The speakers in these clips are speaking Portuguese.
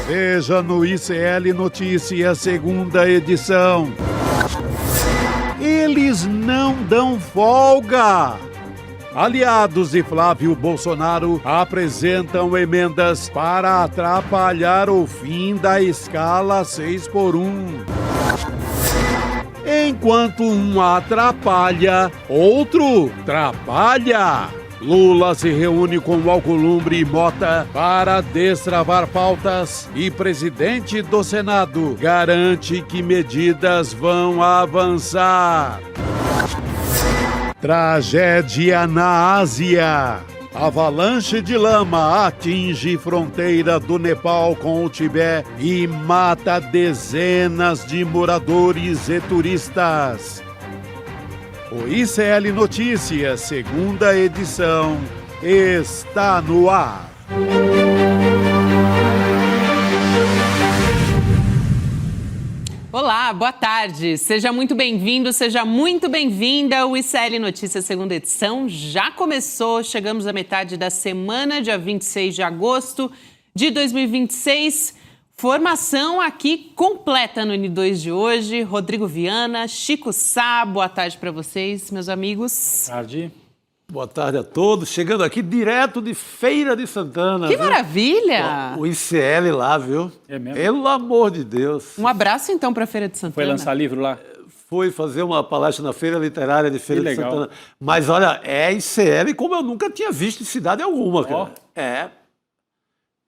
Veja no ICL Notícias, segunda edição. Eles não dão folga. Aliados de Flávio Bolsonaro apresentam emendas para atrapalhar o fim da escala 6x1. Enquanto um atrapalha, outro trapalha. Lula se reúne com Alcolumbre e Mota para destravar pautas e presidente do Senado garante que medidas vão avançar. Tragédia na Ásia. Avalanche de lama atinge fronteira do Nepal com o Tibete e mata dezenas de moradores e turistas. O ICL Notícias, segunda edição, está no ar. Olá, boa tarde. Seja muito bem-vindo, seja muito bem-vinda. O ICL Notícias, segunda edição, já começou. Chegamos à metade da semana, dia 26 de agosto de 2026. Formação aqui completa no N2 de hoje. Rodrigo Viana, Chico Sá, boa tarde para vocês, meus amigos. Boa tarde. Boa tarde a todos. Chegando aqui direto de Feira de Santana. Que viu? Maravilha! O ICL lá, viu? É mesmo? Pelo amor de Deus. Um abraço então para a Feira de Santana. Foi lançar livro lá? Fui fazer uma palestra na Feira Literária de Feira Que de legal. Santana. Mas olha, é ICL como eu nunca tinha visto em cidade alguma, cara. É.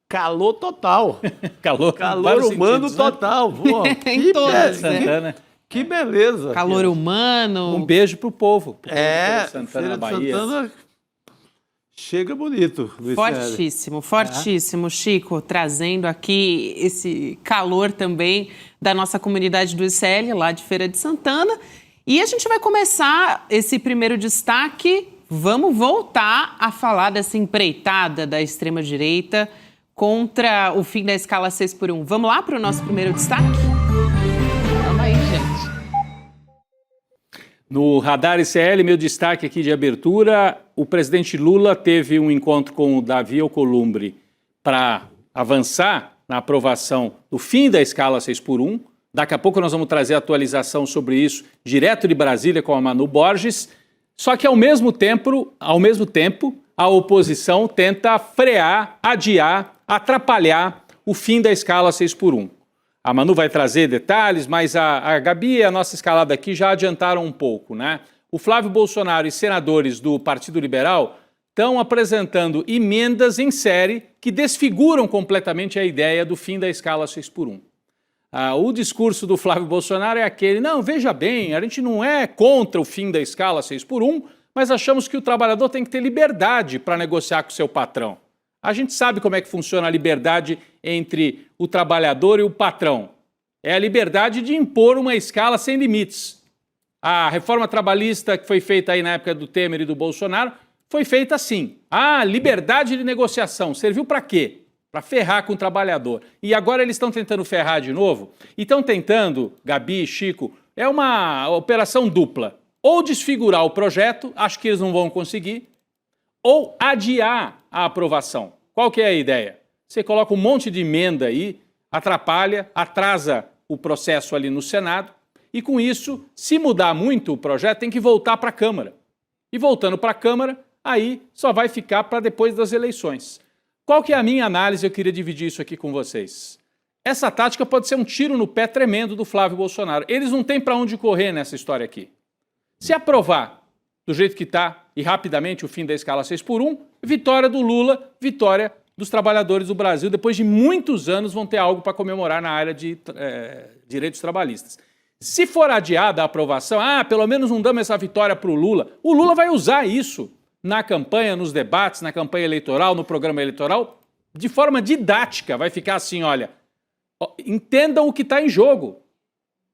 Calor total. Calor Calor humano sentidos, né? total. Pô, Em todas, be- Santana. que beleza. Calor humano. Um beijo pro povo. Pro povo de É, Santana, Feira na de Bahia. Santana chega bonito. no ICL. Fortíssimo, fortíssimo, Chico, trazendo aqui esse calor também da nossa comunidade do ICL, lá de Feira de Santana. E a gente vai começar esse primeiro destaque, vamos voltar a falar dessa empreitada da extrema-direita contra o fim da escala 6x1. Vamos lá para o nosso primeiro destaque? Vamos aí, gente. No Radar ICL, meu destaque aqui de abertura, o presidente Lula teve um encontro com o Davi Alcolumbre para avançar na aprovação do fim da escala 6x1. Daqui a pouco nós vamos trazer atualização sobre isso direto de Brasília com a Manu Borges. Só que, ao mesmo tempo, a oposição tenta frear, adiar, atrapalhar o fim da escala 6x1. A Manu vai trazer detalhes, mas a Gabi e a nossa escalada aqui já adiantaram um pouco, né? O Flávio Bolsonaro e senadores do Partido Liberal estão apresentando emendas em série que desfiguram completamente a ideia do fim da escala 6x1. O discurso do Flávio Bolsonaro é aquele, não, veja bem, a gente não é contra o fim da escala 6x1, mas achamos que o trabalhador tem que ter liberdade para negociar com o seu patrão. A gente sabe como é que funciona a liberdade entre o trabalhador e o patrão. É a liberdade de impor uma escala sem limites. A reforma trabalhista que foi feita aí na época do Temer e do Bolsonaro foi feita assim. Liberdade de negociação. Serviu para quê? Para ferrar com o trabalhador. E agora eles estão tentando ferrar de novo. E estão tentando, Gabi, Chico, é uma operação dupla. Ou desfigurar o projeto, acho que eles não vão conseguir, ou adiar a aprovação. Qual que é a ideia? Você coloca um monte de emenda aí, atrapalha, atrasa o processo ali no Senado, e com isso, se mudar muito o projeto, tem que voltar para a Câmara. E voltando para a Câmara, aí só vai ficar para depois das eleições. Qual que é a minha análise? Eu queria dividir isso aqui com vocês. Essa tática pode ser um tiro no pé tremendo do Flávio Bolsonaro. Eles não têm para onde correr nessa história aqui. Se aprovar do jeito que está e rapidamente o fim da escala 6x1, vitória do Lula, vitória dos trabalhadores do Brasil. Depois de muitos anos vão ter algo para comemorar na área de direitos trabalhistas. Se for adiada a aprovação, pelo menos não damos essa vitória para o Lula vai usar isso na campanha, nos debates, na campanha eleitoral, no programa eleitoral, de forma didática. Vai ficar assim, olha, entendam o que está em jogo.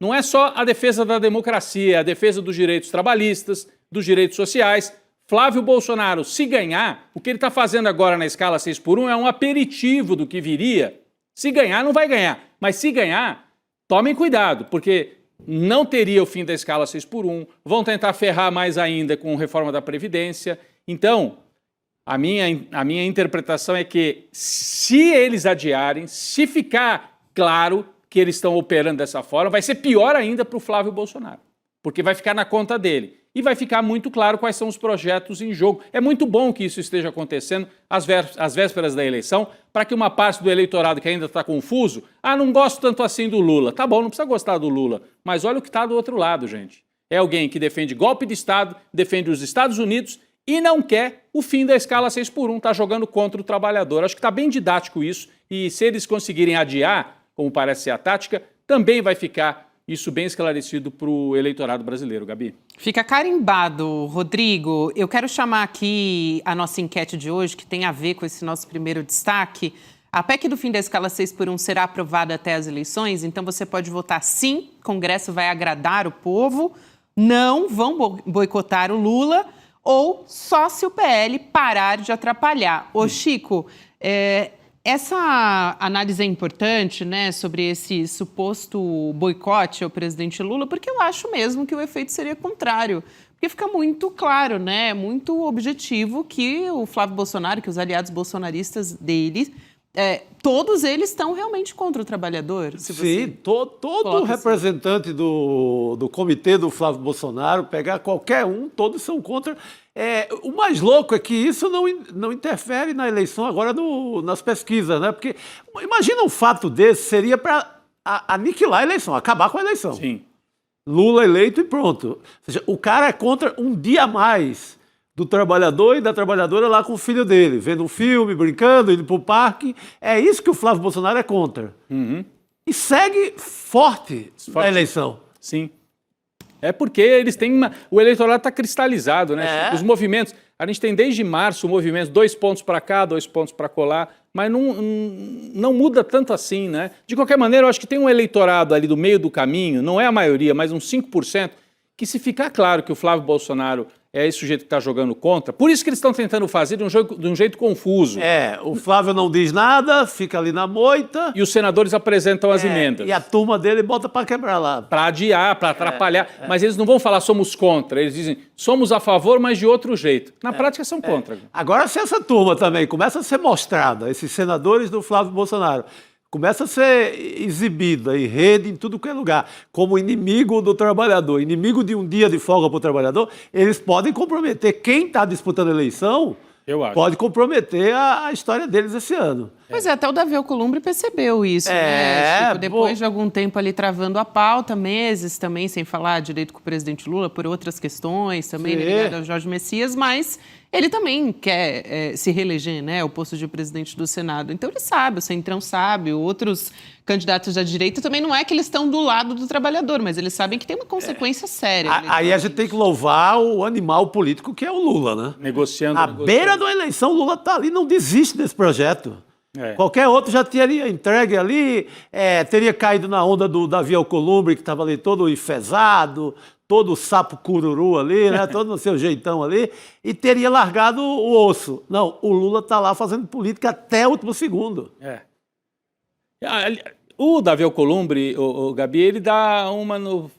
Não é só a defesa da democracia, é a defesa dos direitos trabalhistas, dos direitos sociais. Flávio Bolsonaro, se ganhar, o que ele está fazendo agora na escala 6x1 é um aperitivo do que viria. Se ganhar, não vai ganhar. Mas se ganhar, tomem cuidado, porque não teria o fim da escala 6x1, vão tentar ferrar mais ainda com reforma da Previdência. Então, A minha interpretação é que, se eles adiarem, se ficar claro que eles estão operando dessa forma, vai ser pior ainda para o Flávio Bolsonaro, porque vai ficar na conta dele. E vai ficar muito claro quais são os projetos em jogo. É muito bom que isso esteja acontecendo às vésperas da eleição, para que uma parte do eleitorado que ainda está confuso, não gosto tanto assim do Lula. Tá bom, não precisa gostar do Lula, mas olha o que está do outro lado, gente. É alguém que defende golpe de Estado, defende os Estados Unidos e não quer o fim da escala 6x1, está jogando contra o trabalhador. Acho que está bem didático isso, e se eles conseguirem adiar, como parece ser a tática, também vai ficar isso bem esclarecido para o eleitorado brasileiro, Gabi. Fica carimbado, Rodrigo. Eu quero chamar aqui a nossa enquete de hoje, que tem a ver com esse nosso primeiro destaque. A PEC do fim da escala 6x1 será aprovada até as eleições, então você pode votar sim, o Congresso vai agradar o povo, não, vão boicotar o Lula, ou só se o PL parar de atrapalhar. Ô, Chico, essa análise é importante, né, sobre esse suposto boicote ao presidente Lula, porque eu acho mesmo que o efeito seria contrário. Porque fica muito claro, né, muito objetivo que o Flávio Bolsonaro, que os aliados bolsonaristas dele, todos eles estão realmente contra o trabalhador. Sim, todo representante do comitê do Flávio Bolsonaro, pegar qualquer um, todos são contra. O mais louco é que isso não interfere na eleição agora nas pesquisas, né? Porque imagina um fato desse, seria para aniquilar a eleição, acabar com a eleição. Sim. Lula eleito e pronto. Ou seja, o cara é contra um dia a mais do trabalhador e da trabalhadora lá com o filho dele, vendo um filme, brincando, indo para o parque. É isso que o Flávio Bolsonaro é contra. Uhum. E segue forte na eleição. Sim. É porque eles têm o eleitorado está cristalizado, né? Os movimentos, a gente tem desde março movimentos, 2 pontos para cá, 2 pontos para colar, mas não muda tanto assim, né? De qualquer maneira, eu acho que tem um eleitorado ali do meio do caminho, não é a maioria, mas uns 5%, que se ficar claro que o Flávio Bolsonaro é esse sujeito que está jogando contra, por isso que eles estão tentando fazer de um jeito confuso. O Flávio não diz nada, fica ali na moita. E os senadores apresentam as emendas. E a turma dele bota para quebrar lá. Para adiar, para atrapalhar. Mas eles não vão falar somos contra, eles dizem somos a favor, mas de outro jeito. Na prática são contra. Agora, se essa turma também começa a ser mostrada, esses senadores do Flávio Bolsonaro, começa a ser exibida em rede, em tudo que é lugar, como inimigo do trabalhador, inimigo de um dia de folga para o trabalhador, eles podem comprometer quem está disputando a eleição, pode comprometer a história deles esse ano. Pois até o Davi Alcolumbre percebeu isso, né, Chico? Depois de algum tempo ali travando a pauta, meses também sem falar direito com o presidente Lula, por outras questões, também ligado ao Jorge Messias, mas ele também quer se reeleger, né, o posto de presidente do Senado. Então ele sabe, o Centrão sabe, outros candidatos da direita também não é que eles estão do lado do trabalhador, mas eles sabem que tem uma consequência séria. Aí a gente tem que louvar o animal político que é o Lula, né? Negociando. À beira da eleição, o Lula está ali, não desiste desse projeto. Qualquer outro já teria entregue ali, teria caído na onda do Davi Alcolumbre, que estava ali todo enfesado, todo sapo cururu ali, né? Todo no seu jeitão ali, e teria largado o osso. Não, o Lula está lá fazendo política até o último segundo. O Davi Alcolumbre, o Gabi, ele dá uma no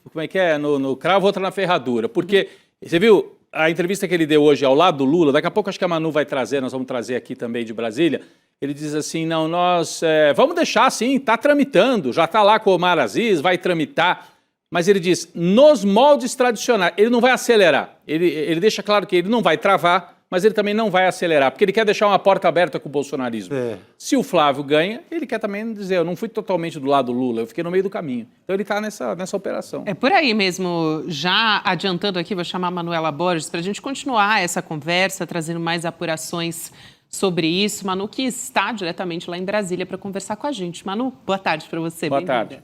cravo, outra na ferradura, porque, você viu a entrevista que ele deu hoje ao lado do Lula, daqui a pouco acho que a Manu vai trazer, nós vamos trazer aqui também de Brasília. Ele diz assim, não, nós vamos deixar assim, está tramitando, já está lá com o Omar Aziz, vai tramitar. Mas ele diz, nos moldes tradicionais, ele não vai acelerar. Ele deixa claro que ele não vai travar, mas ele também não vai acelerar, porque ele quer deixar uma porta aberta com o bolsonarismo. Se o Flávio ganha, ele quer também dizer, eu não fui totalmente do lado do Lula, eu fiquei no meio do caminho. Então ele está nessa operação. É por aí mesmo, já adiantando aqui, vou chamar a Manuela Borges para a gente continuar essa conversa, trazendo mais apurações sobre isso. Manu, que está diretamente lá em Brasília para conversar com a gente. Manu, boa tarde para você. Boa tarde.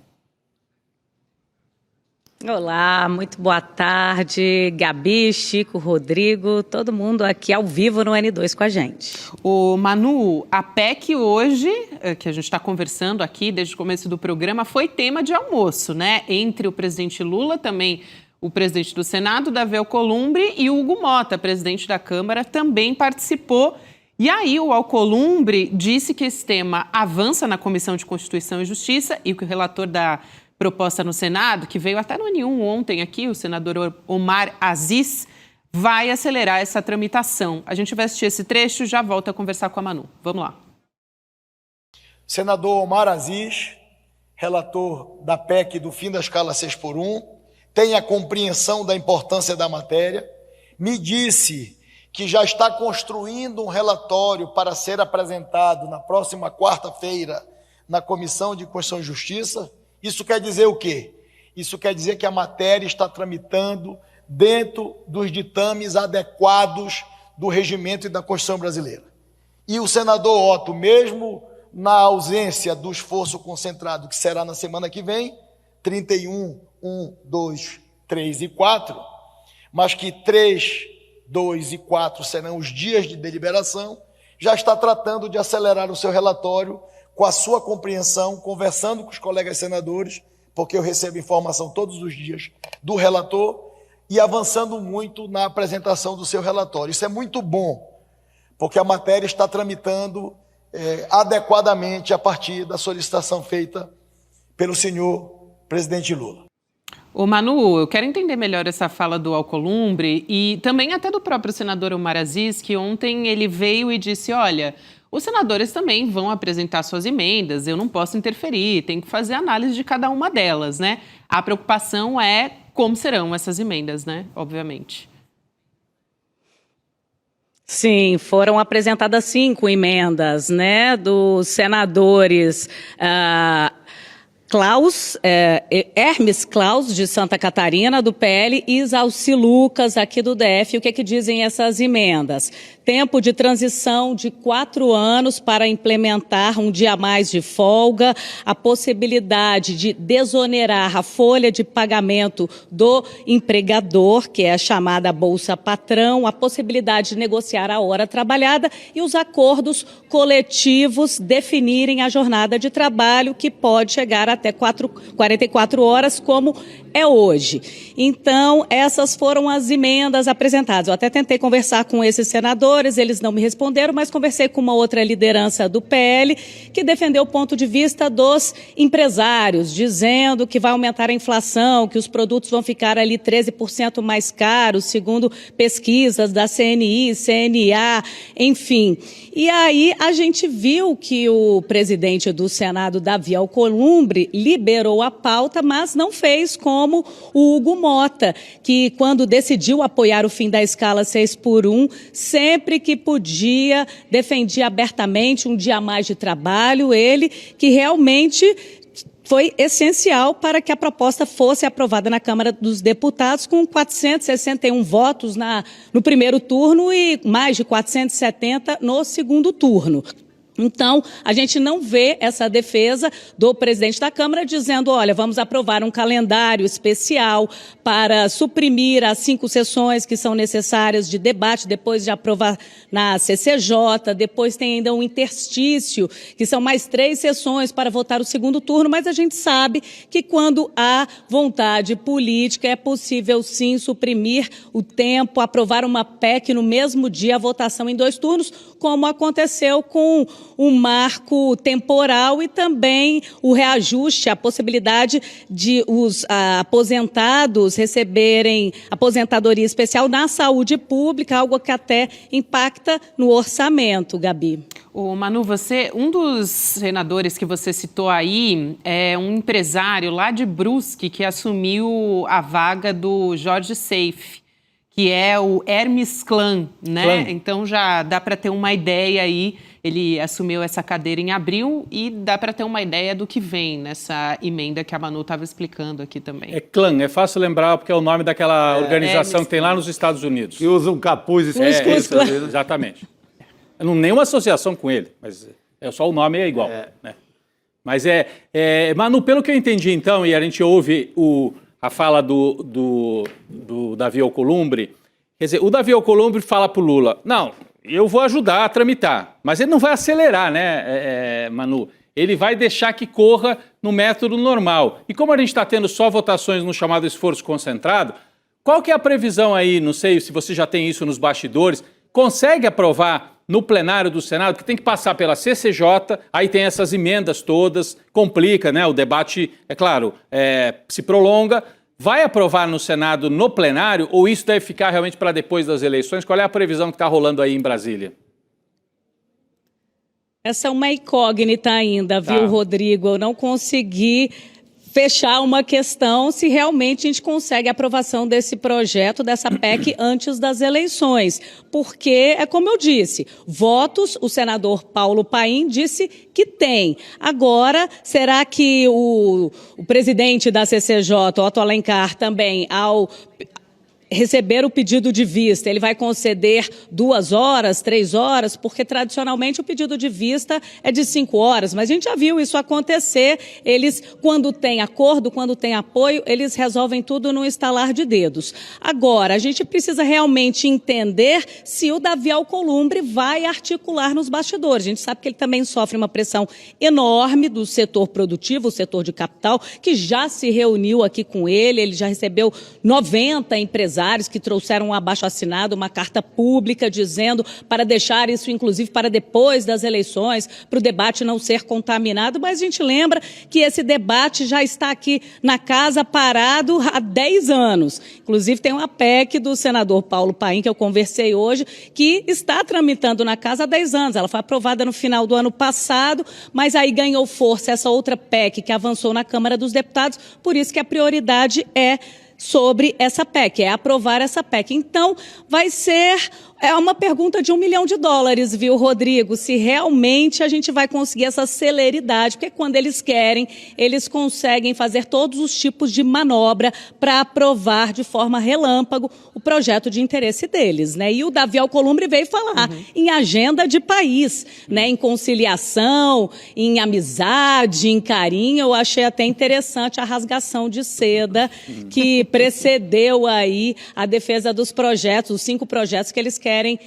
Olá, muito boa tarde, Gabi, Chico, Rodrigo, todo mundo aqui ao vivo no N2 com a gente. O Manu, a PEC hoje, que a gente está conversando aqui desde o começo do programa, foi tema de almoço, né? Entre o presidente Lula, também o presidente do Senado, Davi Alcolumbre, e o Hugo Mota, presidente da Câmara, também participou. E aí o Alcolumbre disse que esse tema avança na Comissão de Constituição e Justiça e que o relator da proposta no Senado, que veio até no N1 ontem aqui, o senador Omar Aziz, vai acelerar essa tramitação. A gente vai assistir esse trecho e já volta a conversar com a Manu. Vamos lá. Senador Omar Aziz, relator da PEC do fim da escala 6x1, tem a compreensão da importância da matéria, me disse que já está construindo um relatório para ser apresentado na próxima quarta-feira na Comissão de Constituição e Justiça. Isso quer dizer o quê? Isso quer dizer que a matéria está tramitando dentro dos ditames adequados do regimento e da Constituição brasileira. E o senador Otto, mesmo na ausência do esforço concentrado, que será na semana que vem, 31, 1, 2, 3 e 4, mas que 3, 2 e 4 serão os dias de deliberação, já está tratando de acelerar o seu relatório com a sua compreensão, conversando com os colegas senadores, porque eu recebo informação todos os dias do relator, e avançando muito na apresentação do seu relatório. Isso é muito bom, porque a matéria está tramitando adequadamente a partir da solicitação feita pelo senhor presidente Lula. Ô Manu, eu quero entender melhor essa fala do Alcolumbre e também até do próprio senador Omar Aziz, que ontem ele veio e disse, olha, os senadores também vão apresentar suas emendas, eu não posso interferir, tem que fazer análise de cada uma delas, né? A preocupação é como serão essas emendas, né? Obviamente. Sim, foram apresentadas 5 emendas, né, dos senadores Hermes Claus, de Santa Catarina, do PL, e Isalci Lucas, aqui do DF. O que dizem essas emendas? Tempo de transição de 4 anos para implementar um dia a mais de folga, a possibilidade de desonerar a folha de pagamento do empregador, que é a chamada Bolsa Patrão, a possibilidade de negociar a hora trabalhada e os acordos coletivos definirem a jornada de trabalho, que pode chegar até 44 horas, como é hoje. Então, essas foram as emendas apresentadas. Eu até tentei conversar com esses senadores, eles não me responderam, mas conversei com uma outra liderança do PL, que defendeu o ponto de vista dos empresários, dizendo que vai aumentar a inflação, que os produtos vão ficar ali 13% mais caros, segundo pesquisas da CNI, CNA, enfim. E aí a gente viu que o presidente do Senado, Davi Alcolumbre, liberou a pauta, mas não fez como o Hugo Mota, que quando decidiu apoiar o fim da escala 6x1, sempre que podia, defendia abertamente um dia a mais de trabalho, ele que realmente foi essencial para que a proposta fosse aprovada na Câmara dos Deputados, com 461 votos no primeiro turno e mais de 470 no segundo turno. Então, a gente não vê essa defesa do presidente da Câmara dizendo, olha, vamos aprovar um calendário especial para suprimir as 5 sessões que são necessárias de debate, depois de aprovar na CCJ, depois tem ainda um interstício, que são mais 3 sessões para votar o segundo turno, mas a gente sabe que quando há vontade política é possível sim suprimir o tempo, aprovar uma PEC no mesmo dia, a votação em 2 turnos, como aconteceu com o marco temporal e também o reajuste, a possibilidade de os aposentados receberem aposentadoria especial na saúde pública, algo que até impacta no orçamento, Gabi. Ô Manu, um dos senadores que você citou aí é um empresário lá de Brusque que assumiu a vaga do Jorge Seife, que é o Hermes Clan, né? Então já dá para ter uma ideia aí. Ele assumiu essa cadeira em abril e dá para ter uma ideia do que vem nessa emenda que a Manu estava explicando aqui também. É clã, é fácil lembrar porque é o nome daquela organização que tem lá nos Estados Unidos. Que usa um capuz escrito. Exatamente. Eu não nenhuma associação com ele, mas é só o nome é igual. Né? Mas Manu, pelo que eu entendi então, e a gente ouve a fala do Davi Alcolumbre, quer dizer, o Davi Alcolumbre fala para o Lula, não, eu vou ajudar a tramitar, mas ele não vai acelerar, né, Manu? Ele vai deixar que corra no método normal. E como a gente está tendo só votações no chamado esforço concentrado, qual que é a previsão aí, não sei se você já tem isso nos bastidores, consegue aprovar no plenário do Senado, que tem que passar pela CCJ, aí tem essas emendas todas, complica, né? O debate, é claro, se prolonga, vai aprovar no Senado, no plenário, ou isso deve ficar realmente para depois das eleições? Qual é a previsão que está rolando aí em Brasília? Essa é uma incógnita ainda, viu, Rodrigo? Eu não consegui fechar uma questão se realmente a gente consegue a aprovação desse projeto, dessa PEC, antes das eleições. Porque, é como eu disse, votos, o senador Paulo Paim disse que tem. Agora, será que o presidente da CCJ, Otto Alencar, também, ao receber o pedido de vista, ele vai conceder 2 horas, 3 horas, porque tradicionalmente o pedido de vista é de 5 horas, mas a gente já viu isso acontecer. Eles, quando tem acordo, quando tem apoio, eles resolvem tudo num estalar de dedos. Agora, a gente precisa realmente entender se o Davi Alcolumbre vai articular nos bastidores. A gente sabe que ele também sofre uma pressão enorme do setor produtivo, o setor de capital, que já se reuniu aqui com ele já recebeu 90 empresários que trouxeram um abaixo-assinado, uma carta pública dizendo para deixar isso, inclusive, para depois das eleições, para o debate não ser contaminado. Mas a gente lembra que esse debate já está aqui na casa parado há 10 anos. Inclusive, tem uma PEC do senador Paulo Paim, que eu conversei hoje, que está tramitando na casa há 10 anos. Ela foi aprovada no final do ano passado, mas aí ganhou força essa outra PEC que avançou na Câmara dos Deputados. Por isso que a prioridade é sobre essa PEC, é aprovar essa PEC. Então, vai ser uma pergunta de $1 milhão, viu, Rodrigo? Se realmente a gente vai conseguir essa celeridade, porque quando eles querem, eles conseguem fazer todos os tipos de manobra para aprovar de forma relâmpago o projeto de interesse deles, né? E o Davi Alcolumbre veio falar em agenda de país, né? Em conciliação, em amizade, em carinho. Eu achei até interessante a rasgação de seda que precedeu aí a defesa dos projetos, os 5 projetos que eles querem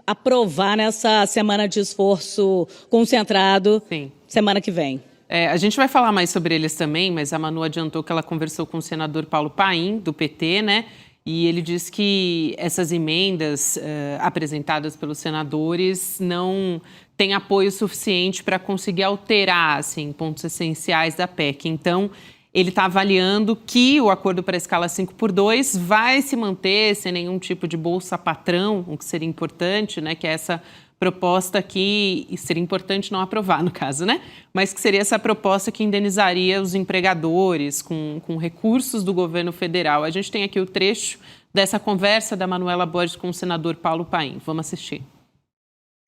aprovar nessa semana de esforço concentrado, semana que vem. A gente vai falar mais sobre eles também, mas a Manu adiantou que ela conversou com o senador Paulo Paim, do PT, né? E ele disse que essas emendas apresentadas pelos senadores não têm apoio suficiente para conseguir alterar, assim, pontos essenciais da PEC. Então, ele está avaliando que o acordo para a escala 5x2 vai se manter sem nenhum tipo de bolsa-patrão, o que seria importante, né? Que é essa proposta que seria importante não aprovar, no caso, né? Mas que seria essa proposta que indenizaria os empregadores com recursos do governo federal. A gente tem aqui o trecho dessa conversa da Manuela Borges com o senador Paulo Paim. Vamos assistir.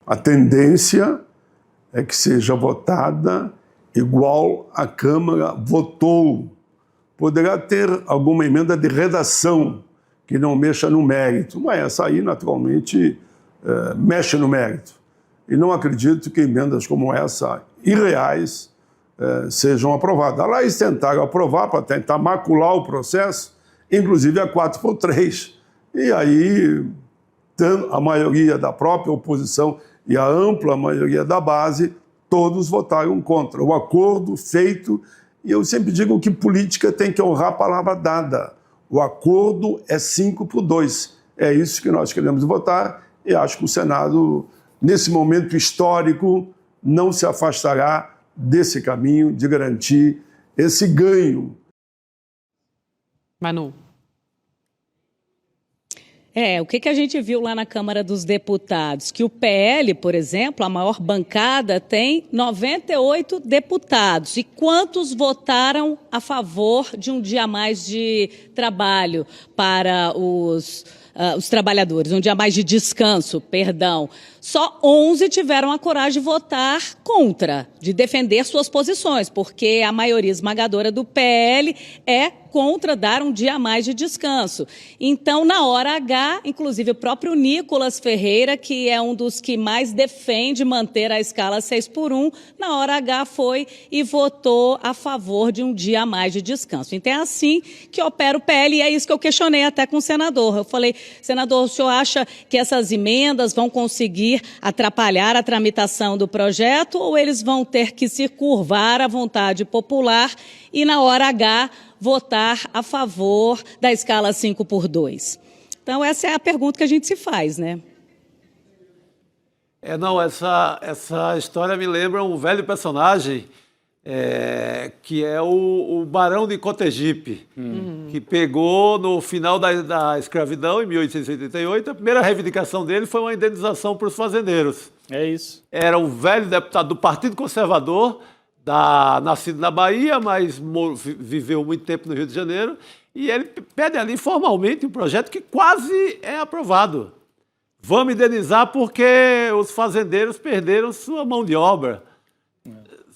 A tendência é que seja votada igual a Câmara votou. Poderá ter alguma emenda de redação que não mexa no mérito, mas essa aí, naturalmente, mexe no mérito. E não acredito que emendas como essa, irreais, sejam aprovadas. Lá eles tentaram aprovar para tentar macular o processo, inclusive a 4x3. E aí, a maioria da própria oposição e a ampla maioria da base, todos votaram contra. O acordo feito, e eu sempre digo que política tem que honrar a palavra dada. O acordo é 5x2. É isso que nós queremos votar e acho que o Senado, nesse momento histórico, não se afastará desse caminho de garantir esse ganho. Manu. O que a gente viu lá na Câmara dos Deputados? Que o PL, por exemplo, a maior bancada, tem 98 deputados. E quantos votaram a favor de um dia a mais de trabalho para os trabalhadores, um dia a mais de descanso, perdão? Só 11 tiveram a coragem de votar contra, de defender suas posições, porque a maioria esmagadora do PL é contra dar um dia a mais de descanso. Então, na hora H, inclusive o próprio Nicolas Ferreira, que é um dos que mais defende manter a escala 6x1, na hora H foi e votou a favor de um dia a mais de descanso. Então, é assim que opera o PL, e é isso que eu questionei até com o senador. Eu falei, senador, o senhor acha que essas emendas vão conseguir atrapalhar a tramitação do projeto, ou eles vão ter que se curvar à vontade popular e, na hora H, votar a favor da escala 5x2? Então, essa é a pergunta que a gente se faz, né? Essa história me lembra um velho personagem que é o Barão de Cotegipe, que pegou no final da escravidão, em 1888, a primeira reivindicação dele foi uma indenização para os fazendeiros. É isso. Era um velho deputado do Partido Conservador, nascido na Bahia, mas viveu muito tempo no Rio de Janeiro, e ele pede ali formalmente um projeto que quase é aprovado. Vamos indenizar porque os fazendeiros perderam sua mão de obra.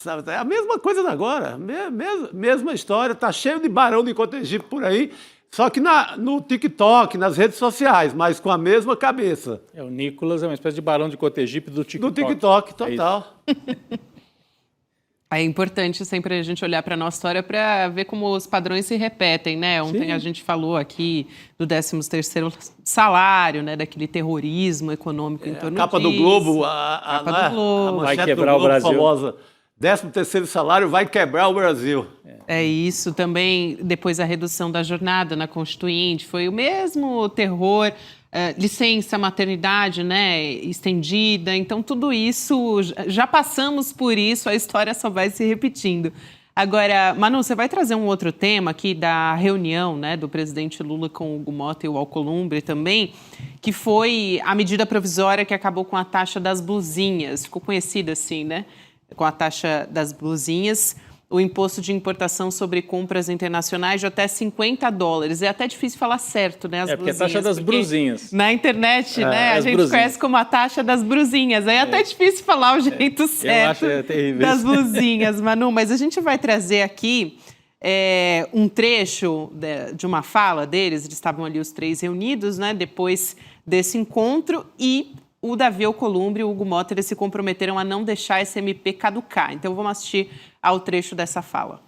Sabe, é a mesma coisa da agora, mesma história, está cheio de Barão de Cotegipe por aí, só que no TikTok, nas redes sociais, mas com a mesma cabeça. O Nicolas é uma espécie de Barão de Cotegipe do TikTok. Do TikTok, total. É importante sempre a gente olhar para a nossa história para ver como os padrões se repetem, né? Ontem a gente falou aqui do 13º salário, né? Daquele terrorismo econômico em torno disso. Capa do Globo, capa do Globo. Vai quebrar o Brasil. Famosa. 13º salário vai quebrar o Brasil. É isso também, depois a redução da jornada na Constituinte, foi o mesmo terror, licença maternidade, né, estendida, então tudo isso, já passamos por isso, a história só vai se repetindo. Agora, Manu, você vai trazer um outro tema aqui da reunião, né, do presidente Lula com o Hugo Motta e o Alcolumbre também, que foi a medida provisória que acabou com a taxa das blusinhas, ficou conhecida assim, né? Com a taxa das blusinhas, o imposto de importação sobre compras internacionais de até $50. É até difícil falar certo, né? As porque é a taxa das brusinhas. Na internet, né? A gente conhece como a taxa das brusinhas. Aí é até difícil falar o jeito certo das blusinhas, Manu. Mas a gente vai trazer aqui um trecho de uma fala deles. Eles estavam ali os três reunidos, né? Depois desse encontro e o Davi Alcolumbre e o Hugo Motta, eles se comprometeram a não deixar esse MP caducar. Então, vamos assistir ao trecho dessa fala.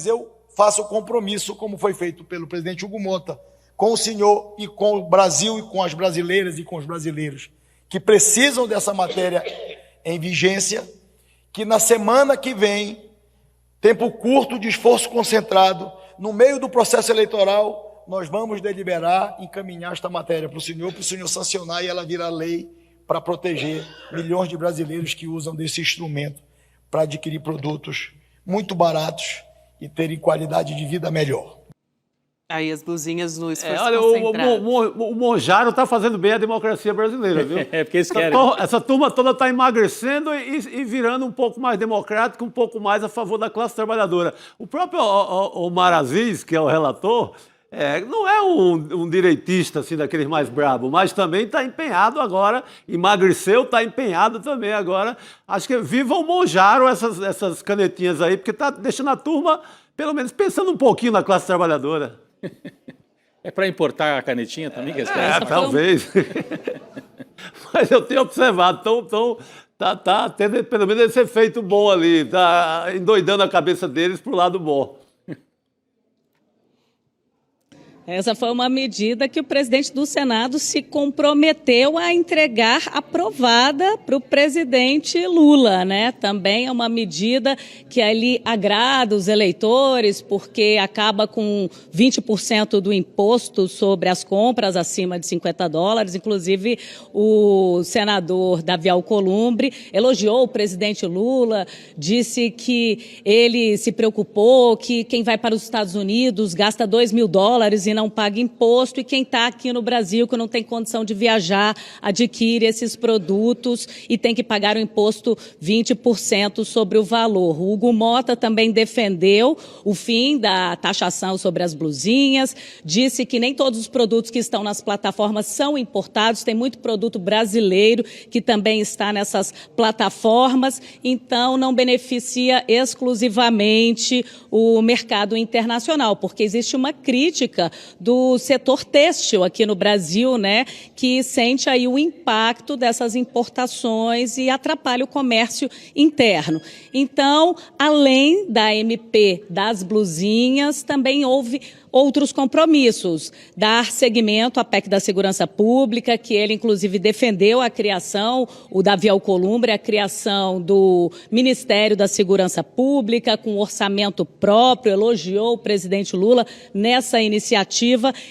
Eu faço o compromisso, como foi feito pelo presidente Hugo Motta, com o senhor e com o Brasil e com as brasileiras e com os brasileiros que precisam dessa matéria em vigência, que na semana que vem, tempo curto de esforço concentrado, no meio do processo eleitoral, nós vamos deliberar, encaminhar esta matéria para o senhor sancionar e ela virar lei para proteger milhões de brasileiros que usam desse instrumento para adquirir produtos muito baratos e terem qualidade de vida melhor. Aí as blusinhas no esforço olha, concentrado. o Monjaro está fazendo bem a democracia brasileira, viu? Porque eles querem. Essa turma toda está emagrecendo e virando um pouco mais democrática, um pouco mais a favor da classe trabalhadora. O próprio Omar Aziz, que é o relator, não é um direitista assim, daqueles mais bravos, mas também está empenhado agora, emagreceu, está empenhado também agora. Acho que viva o Monjaro essas canetinhas aí, porque está deixando a turma, pelo menos, pensando um pouquinho na classe trabalhadora. É para importar a canetinha também? Talvez. Mas eu tenho observado, tá tendo pelo menos esse efeito bom ali, está endoidando a cabeça deles para o lado bom. Essa foi uma medida que o presidente do Senado se comprometeu a entregar aprovada para o presidente Lula, né? Também é uma medida que ali agrada os eleitores, porque acaba com 20% do imposto sobre as compras acima de $50. Inclusive, o senador Davi Alcolumbre elogiou o presidente Lula, disse que ele se preocupou que quem vai para os Estados Unidos gasta $2 mil e não paga imposto, e quem está aqui no Brasil, que não tem condição de viajar, adquire esses produtos e tem que pagar o imposto 20% sobre o valor. O Hugo Motta também defendeu o fim da taxação sobre as blusinhas, disse que nem todos os produtos que estão nas plataformas são importados, tem muito produto brasileiro que também está nessas plataformas, então não beneficia exclusivamente o mercado internacional, porque existe uma crítica do setor têxtil aqui no Brasil, né, que sente aí o impacto dessas importações e atrapalha o comércio interno. Então, além da MP das blusinhas, também houve outros compromissos, dar seguimento à PEC da Segurança Pública, que ele, inclusive, defendeu a criação, o Davi Alcolumbre, a criação do Ministério da Segurança Pública, com orçamento próprio, elogiou o presidente Lula nessa iniciativa,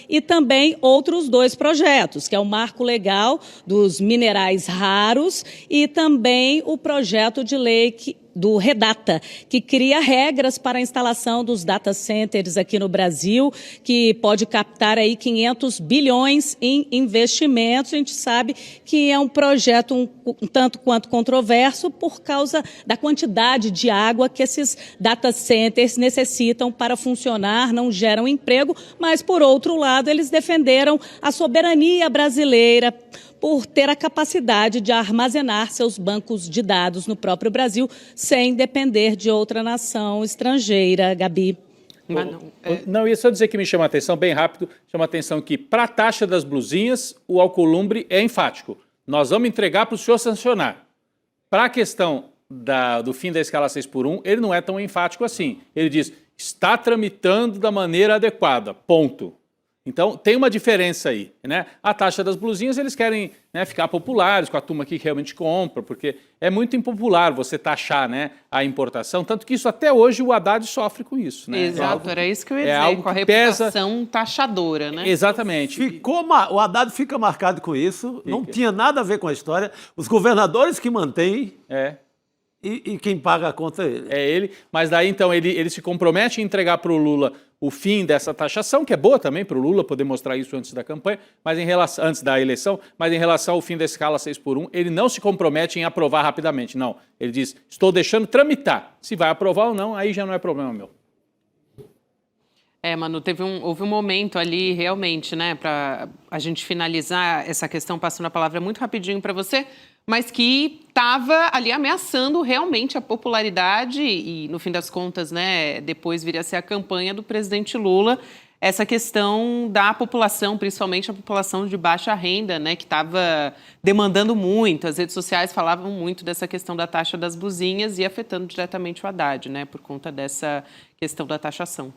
e também outros dois projetos, que é o Marco Legal dos Minerais Raros e também o projeto de lei do Redata, que cria regras para a instalação dos data centers aqui no Brasil, que pode captar aí 500 bilhões em investimentos. A gente sabe que é um projeto um tanto quanto controverso por causa da quantidade de água que esses data centers necessitam para funcionar, não geram emprego, mas, por outro lado, eles defenderam a soberania brasileira por ter a capacidade de armazenar seus bancos de dados no próprio Brasil, sem depender de outra nação estrangeira. Gabi. Não, ia só dizer que me chama a atenção, bem rápido, chama a atenção que para a taxa das blusinhas, o Alcolumbre é enfático. Nós vamos entregar para o senhor sancionar. Para a questão do fim da escala 6x1, ele não é tão enfático assim. Ele diz, está tramitando da maneira adequada, ponto. Então, tem uma diferença aí, né? A taxa das blusinhas, eles querem, né, ficar populares com a turma que realmente compra, porque é muito impopular você taxar, né, a importação, tanto que isso até hoje o Haddad sofre com isso, né? Exato, era isso que eu ia dizer, com a reputação taxadora, né? Exatamente. O Haddad fica marcado com isso, não tinha nada a ver com a história, os governadores que mantêm... E quem paga a conta é ele. É ele, mas daí então ele se compromete a entregar para o Lula o fim dessa taxação, que é boa também para o Lula poder mostrar isso antes da campanha, mas antes da eleição, mas em relação ao fim da escala 6x1, ele não se compromete em aprovar rapidamente, não. Ele diz, estou deixando tramitar. Se vai aprovar ou não, aí já não é problema meu. Manu, houve um momento ali realmente, né, para a gente finalizar essa questão, passando a palavra muito rapidinho para você, mas que estava ali ameaçando realmente a popularidade e, no fim das contas, né, depois viria a ser a campanha do presidente Lula, essa questão da população, principalmente a população de baixa renda, né, que estava demandando muito. As redes sociais falavam muito dessa questão da taxa das blusinhas e afetando diretamente o Haddad, né, por conta dessa questão da taxação.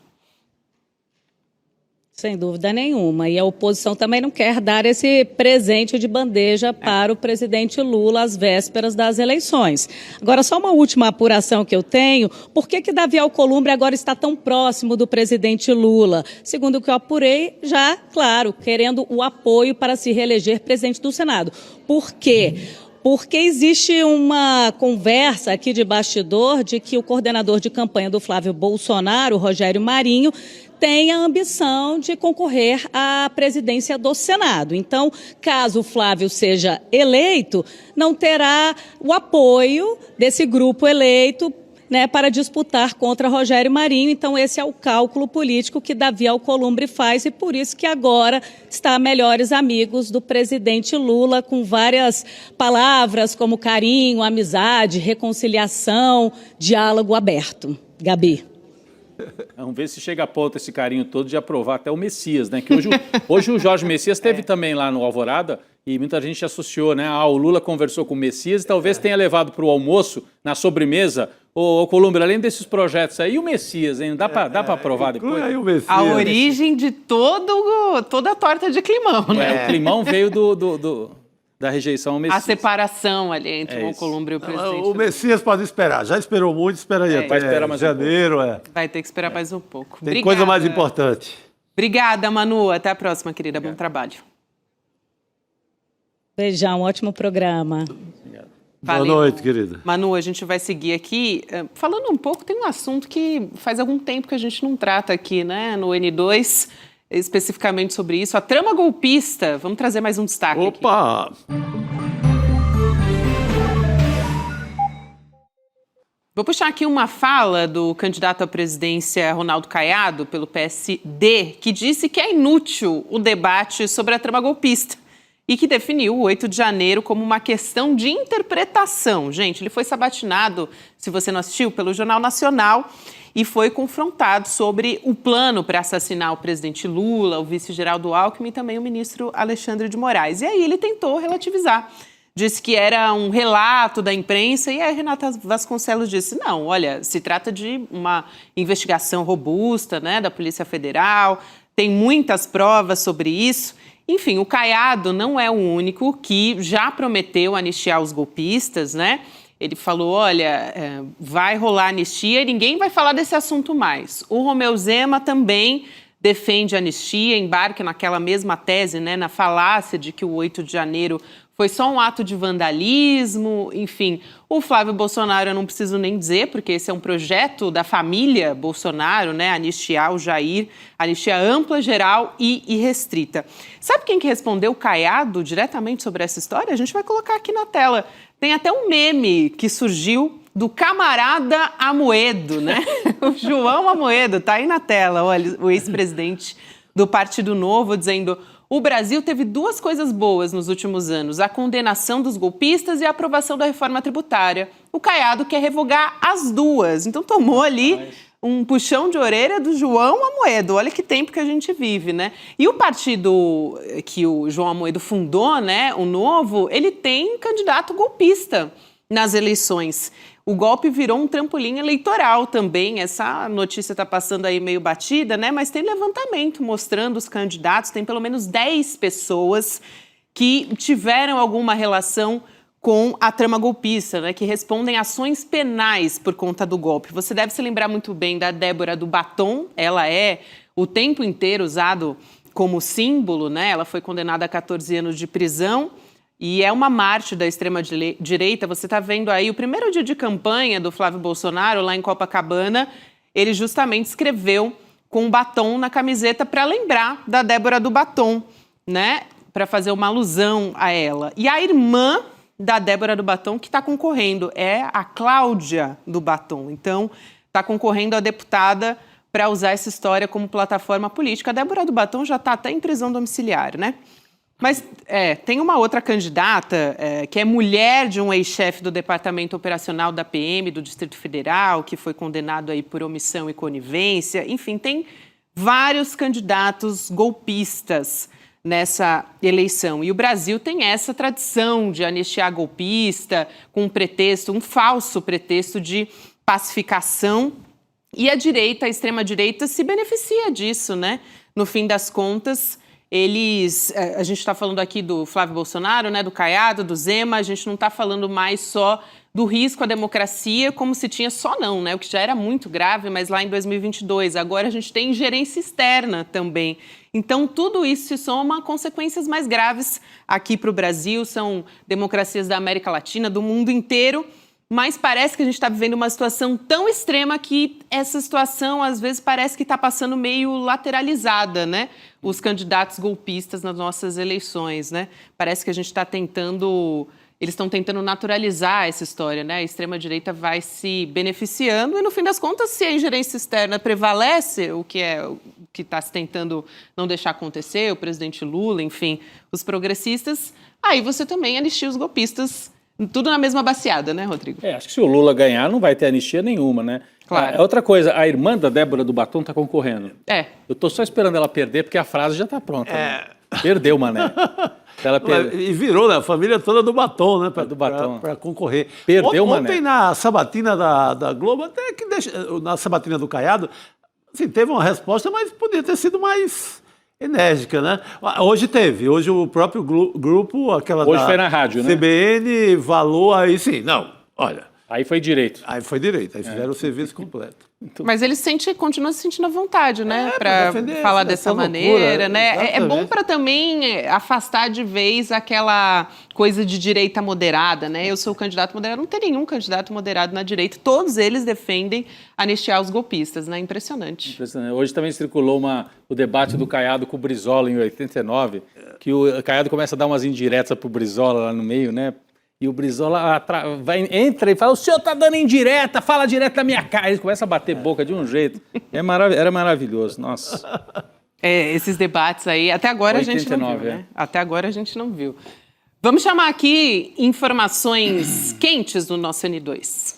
Sem dúvida nenhuma. E a oposição também não quer dar esse presente de bandeja para o presidente Lula às vésperas das eleições. Agora, só uma última apuração que eu tenho. Por que Davi Alcolumbre agora está tão próximo do presidente Lula? Segundo o que eu apurei, já, claro, querendo o apoio para se reeleger presidente do Senado. Por quê? Porque existe uma conversa aqui de bastidor de que o coordenador de campanha do Flávio Bolsonaro, Rogério Marinho, tem a ambição de concorrer à presidência do Senado. Então, caso o Flávio seja eleito, não terá o apoio desse grupo eleito, né, para disputar contra Rogério Marinho. Então, esse é o cálculo político que Davi Alcolumbre faz e por isso que agora está melhores amigos do presidente Lula, com várias palavras como carinho, amizade, reconciliação, diálogo aberto. Gabi. Vamos ver se chega a ponto esse carinho todo de aprovar até o Messias, né? Que hoje o Jorge Messias esteve também lá no Alvorada e muita gente associou, né? O Lula conversou com o Messias e talvez tenha levado para o almoço, na sobremesa, o Columbre, além desses projetos aí, o Messias, hein? Dá para aprovar depois? Aí o Messias. A origem de toda a torta de climão, né? O climão veio da rejeição ao Messias. A separação ali entre o Alcolumbre e o presidente. O Messias pode esperar. Já esperou muito, espera aí vai esperar mais janeiro. Vai ter que esperar mais um pouco. Tem coisa mais importante. Obrigada, Manu. Até a próxima, querida. Bom trabalho. Beijão, ótimo programa. Valeu. Boa noite, querida. Manu, a gente vai seguir aqui falando um pouco, tem um assunto que faz algum tempo que a gente não trata aqui, né, no N2, especificamente sobre isso, a trama golpista. Vamos trazer mais um destaque aqui. Opa! Vou puxar aqui uma fala do candidato à presidência Ronaldo Caiado, pelo PSD, que disse que é inútil o debate sobre a trama golpista e que definiu o 8 de janeiro como uma questão de interpretação. Gente, ele foi sabatinado, se você não assistiu, pelo Jornal Nacional e foi confrontado sobre o plano para assassinar o presidente Lula, o vice-geraldo Alckmin e também o ministro Alexandre de Moraes. E aí ele tentou relativizar. Disse que era um relato da imprensa e a Renata Vasconcelos disse, não, olha, se trata de uma investigação robusta, né, da Polícia Federal, tem muitas provas sobre isso. Enfim, o Caiado não é o único que já prometeu anistiar os golpistas, né? Ele falou, olha, vai rolar anistia e ninguém vai falar desse assunto mais. O Romeu Zema também defende anistia, embarca naquela mesma tese, né, na falácia de que o 8 de janeiro Foi só um ato de vandalismo, enfim. O Flávio Bolsonaro eu não preciso nem dizer, porque esse é um projeto da família Bolsonaro, né? Anistiar o Jair, anistia ampla, geral e irrestrita. Sabe quem que respondeu o Caiado diretamente sobre essa história? A gente vai colocar aqui na tela. Tem até um meme que surgiu do camarada Amoedo, né? O João Amoedo, tá aí na tela, olha, o ex-presidente do Partido Novo dizendo: o Brasil teve 2 coisas boas nos últimos anos, a condenação dos golpistas e a aprovação da reforma tributária. O Caiado quer revogar as 2, então tomou ali um puxão de orelha do João Amoedo. Olha que tempo que a gente vive, né? E o partido que o João Amoedo fundou, né, o Novo, ele tem candidato golpista nas eleições. O golpe virou um trampolim eleitoral também. Essa notícia está passando aí meio batida, né? Mas tem levantamento mostrando os candidatos. Tem pelo menos 10 pessoas que tiveram alguma relação com a trama golpista, né? Que respondem ações penais por conta do golpe. Você deve se lembrar muito bem da Débora do Batom. Ela é o tempo inteiro usado como símbolo, né? Ela foi condenada a 14 anos de prisão. E é uma Marte da extrema-direita. Você está vendo aí o primeiro dia de campanha do Flávio Bolsonaro, lá em Copacabana. Ele justamente escreveu com um batom na camiseta para lembrar da Débora do Batom, né? Para fazer uma alusão a ela. E a irmã da Débora do Batom que está concorrendo é a Cláudia do Batom. Então, está concorrendo a deputada para usar essa história como plataforma política. A Débora do Batom já está até em prisão domiciliar, né? Mas tem uma outra candidata que é mulher de um ex-chefe do Departamento Operacional da PM do Distrito Federal, que foi condenado aí por omissão e conivência. Enfim, tem vários candidatos golpistas nessa eleição. E o Brasil tem essa tradição de anistiar golpista com um pretexto, um falso pretexto de pacificação. E a direita, a extrema-direita, se beneficia disso, né? No fim das contas, a gente está falando aqui do Flávio Bolsonaro, né, do Caiado, do Zema, a gente não está falando mais só do risco à democracia, como se tinha só não, né, o que já era muito grave, mas lá em 2022. Agora a gente tem ingerência externa também. Então, tudo isso se soma a consequências mais graves aqui para o Brasil, são democracias da América Latina, do mundo inteiro, mas parece que a gente está vivendo uma situação tão extrema que essa situação, às vezes, parece que está passando meio lateralizada, né? Os candidatos golpistas nas nossas eleições, né? Parece que a gente está eles estão tentando naturalizar essa história, né? A extrema-direita vai se beneficiando e, no fim das contas, se a ingerência externa prevalece, o que está se tentando não deixar acontecer, o presidente Lula, enfim, os progressistas, aí você também anistia os golpistas. Tudo na mesma baciada, né, Rodrigo? Acho que se o Lula ganhar, não vai ter anistia nenhuma, né? Claro. Outra coisa, a irmã da Débora do Batom está concorrendo. Eu estou só esperando ela perder, porque a frase já está pronta. Né? Perdeu, mané. E virou, né? A família toda do Batom, né? Para concorrer. Perdeu, mané. Ontem, na sabatina da Globo, até que na sabatina do Caiado, assim, teve uma resposta, mas podia ter sido mais enérgica, né? Hoje o próprio grupo, hoje foi na rádio, né? CBN, falou aí sim, não, olha. Aí foi direito. Aí fizeram o serviço completo. Mas ele continua se sentindo à vontade, né? Para falar dessa maneira, né? É bom para também afastar de vez aquela coisa de direita moderada, né? Eu sou o candidato moderado, não tem nenhum candidato moderado na direita. Todos eles defendem anistiar os golpistas, né? Impressionante. Hoje também circulou o debate do Caiado com o Brizola em 89, que o Caiado começa a dar umas indiretas pro Brizola lá no meio, né? E o Brizola entra e fala: o senhor tá dando indireta, fala direto na minha cara. Ele começa a bater boca de um jeito. Era maravilhoso, nossa. Esses debates aí, até agora 89, a gente não viu, né? Até agora a gente não viu. Vamos chamar aqui informações quentes do nosso N2.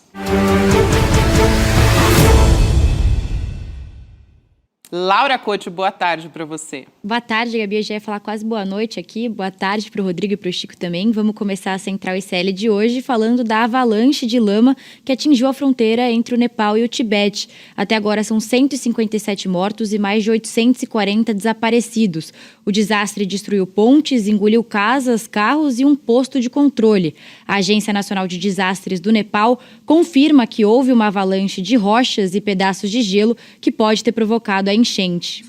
Laura Couto, boa tarde para você. Boa tarde, Gabi. Eu já ia falar quase boa noite aqui. Boa tarde para o Rodrigo e para o Chico também. Vamos começar a Central ICL de hoje falando da avalanche de lama que atingiu a fronteira entre o Nepal e o Tibete. Até agora são 157 mortos e mais de 840 desaparecidos. O desastre destruiu pontes, engoliu casas, carros e um posto de controle. A Agência Nacional de Desastres do Nepal confirma que houve uma avalanche de rochas e pedaços de gelo que pode ter provocado a enchente.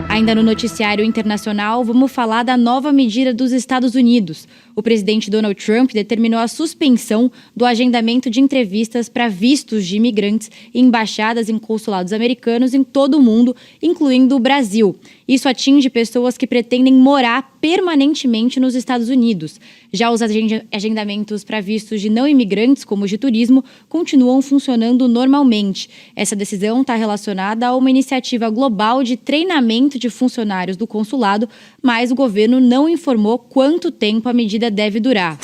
Ainda no noticiário internacional, vamos falar da nova medida dos Estados Unidos. O presidente Donald Trump determinou a suspensão do agendamento de entrevistas para vistos de imigrantes em embaixadas e consulados americanos em todo o mundo, incluindo o Brasil. Isso atinge pessoas que pretendem morar permanentemente nos Estados Unidos. Já os agendamentos para vistos de não imigrantes, como os de turismo, continuam funcionando normalmente. Essa decisão está relacionada a uma iniciativa global de treinamento de funcionários do consulado, mas o governo não informou quanto tempo a medida deve durar.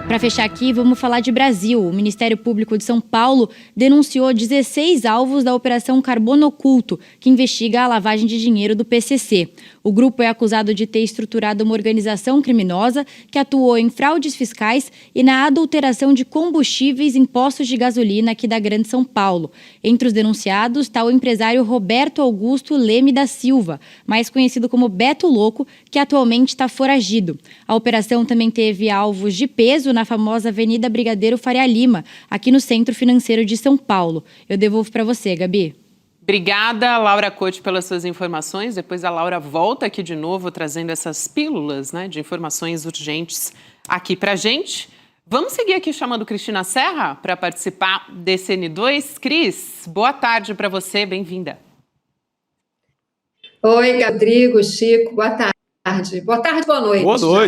Para fechar aqui, vamos falar de Brasil. O Ministério Público de São Paulo denunciou 16 alvos da Operação Carbono Oculto, que investiga a lavagem de dinheiro do PCC. O grupo é acusado de ter estruturado uma organização criminosa que atuou em fraudes fiscais e na adulteração de combustíveis em postos de gasolina aqui da Grande São Paulo. Entre os denunciados está o empresário Roberto Augusto Leme da Silva, mais conhecido como Beto Louco, que atualmente está foragido. A operação também teve alvos de peso na famosa Avenida Brigadeiro Faria Lima, aqui no Centro Financeiro de São Paulo. Eu devolvo para você, Gabi. Obrigada, Laura Couto, pelas suas informações. Depois a Laura volta aqui de novo, trazendo essas pílulas, né, de informações urgentes aqui pra gente. Vamos seguir aqui chamando Cristina Serra para participar desse N2. Cris, boa tarde para você, bem-vinda. Oi, Rodrigo, Chico, boa tarde. Boa tarde, boa noite.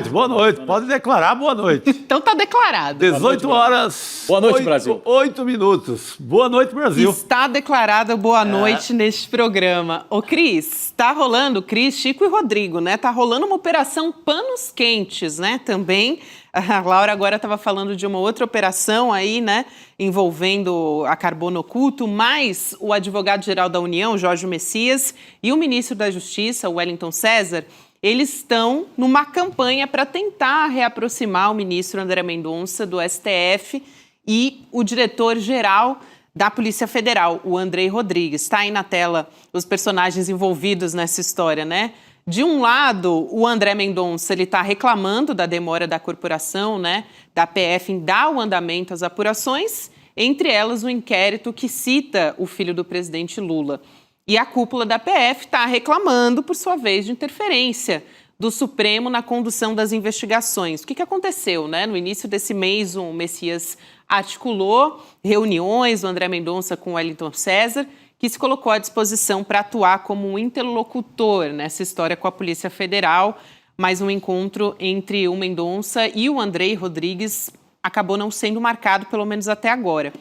Boa noite. Pode declarar boa noite. Então tá declarado. 18 horas. Boa noite, Brasil. 8 minutos. Boa noite, Brasil. Está declarada boa noite neste programa. Ô, Cris, tá rolando, Cris, Chico e Rodrigo, né? Tá rolando uma operação Panos Quentes, né? Também. A Laura agora estava falando de uma outra operação aí, né? Envolvendo a Carbono Oculto, mas o advogado-geral da União, Jorge Messias, e o ministro da Justiça, Wellington César, eles estão numa campanha para tentar reaproximar o ministro André Mendonça do STF e o diretor-geral da Polícia Federal, o Andrei Rodrigues. Está aí na tela os personagens envolvidos nessa história, né? De um lado, o André Mendonça está reclamando da demora da corporação, né, da PF em dar o andamento às apurações, entre elas o inquérito que cita o filho do presidente Lula. E a cúpula da PF está reclamando, por sua vez, de interferência do Supremo na condução das investigações. O que aconteceu, né? No início desse mês, o Messias articulou reuniões do André Mendonça com o Wellington César, que se colocou à disposição para atuar como um interlocutor nessa história com a Polícia Federal. Mas um encontro entre o Mendonça e o Andrei Rodrigues acabou não sendo marcado, pelo menos até agora.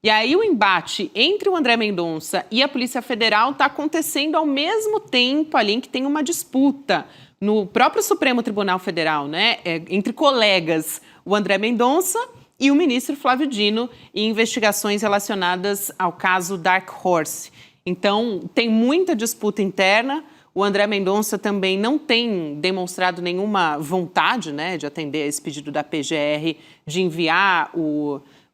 E aí o embate entre o André Mendonça e a Polícia Federal está acontecendo ao mesmo tempo ali em que tem uma disputa no próprio Supremo Tribunal Federal, né? Entre colegas, o André Mendonça e o ministro Flávio Dino, em investigações relacionadas ao caso Dark Horse. Então, tem muita disputa interna. O André Mendonça também não tem demonstrado nenhuma vontade, né, de atender a esse pedido da PGR de enviar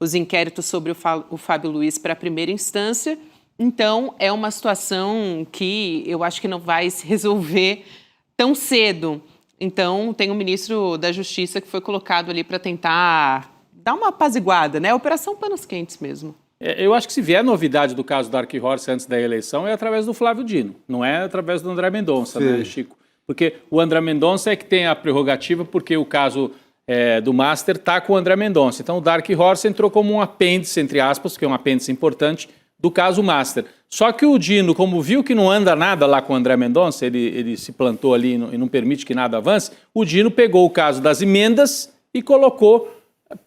os inquéritos sobre o Fábio Luiz para a primeira instância. Então, é uma situação que eu acho que não vai se resolver tão cedo. Então, tem o ministro da Justiça que foi colocado ali para tentar dar uma apaziguada, né? Operação Panos Quentes mesmo. Eu acho que se vier novidade do caso Dark Horse antes da eleição é através do Flávio Dino, não é através do André Mendonça, né, Chico? Porque o André Mendonça é que tem a prerrogativa, porque o caso do Master está com o André Mendonça. Então o Dark Horse entrou como um apêndice, entre aspas, que é um apêndice importante, do caso Master. Só que o Dino, como viu que não anda nada lá com o André Mendonça, ele se plantou ali e não permite que nada avance, o Dino pegou o caso das emendas e colocou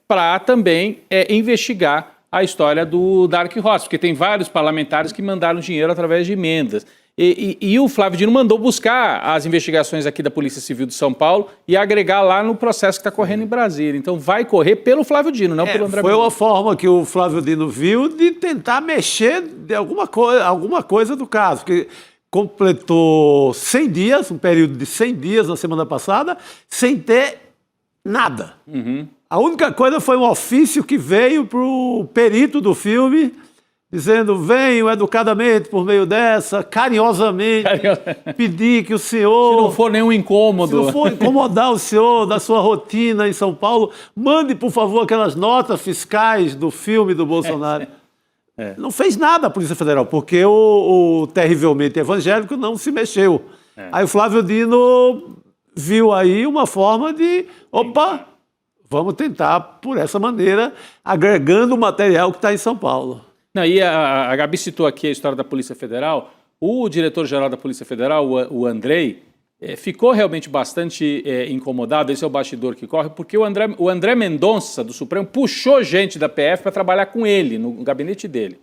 para também investigar a história do Dark Horse, porque tem vários parlamentares que mandaram dinheiro através de emendas. E o Flávio Dino mandou buscar as investigações aqui da Polícia Civil de São Paulo e agregar lá no processo que está correndo em Brasília. Então vai correr pelo Flávio Dino, não pelo André Mendonça. Foi uma forma que o Flávio Dino viu de tentar mexer de alguma coisa do caso, porque completou 100 dias, um período de 100 dias na semana passada, sem ter nada. Uhum. A única coisa foi um ofício que veio para o perito do filme, dizendo, venho educadamente por meio dessa, carinhosamente, pedir que o senhor... Se não for nenhum incômodo. Se não for incomodar o senhor da sua rotina em São Paulo, mande, por favor, aquelas notas fiscais do filme do Bolsonaro. Não fez nada a Polícia Federal, porque o terrivelmente evangélico não se mexeu. Aí o Flávio Dino viu aí uma forma de, opa, vamos tentar por essa maneira, agregando o material que está em São Paulo. Não, e a Gabi citou aqui a história da Polícia Federal. O diretor-geral da Polícia Federal, o Andrei, ficou realmente bastante incomodado, esse é o bastidor que corre, porque o André Mendonça, do Supremo, puxou gente da PF para trabalhar com ele, no gabinete dele.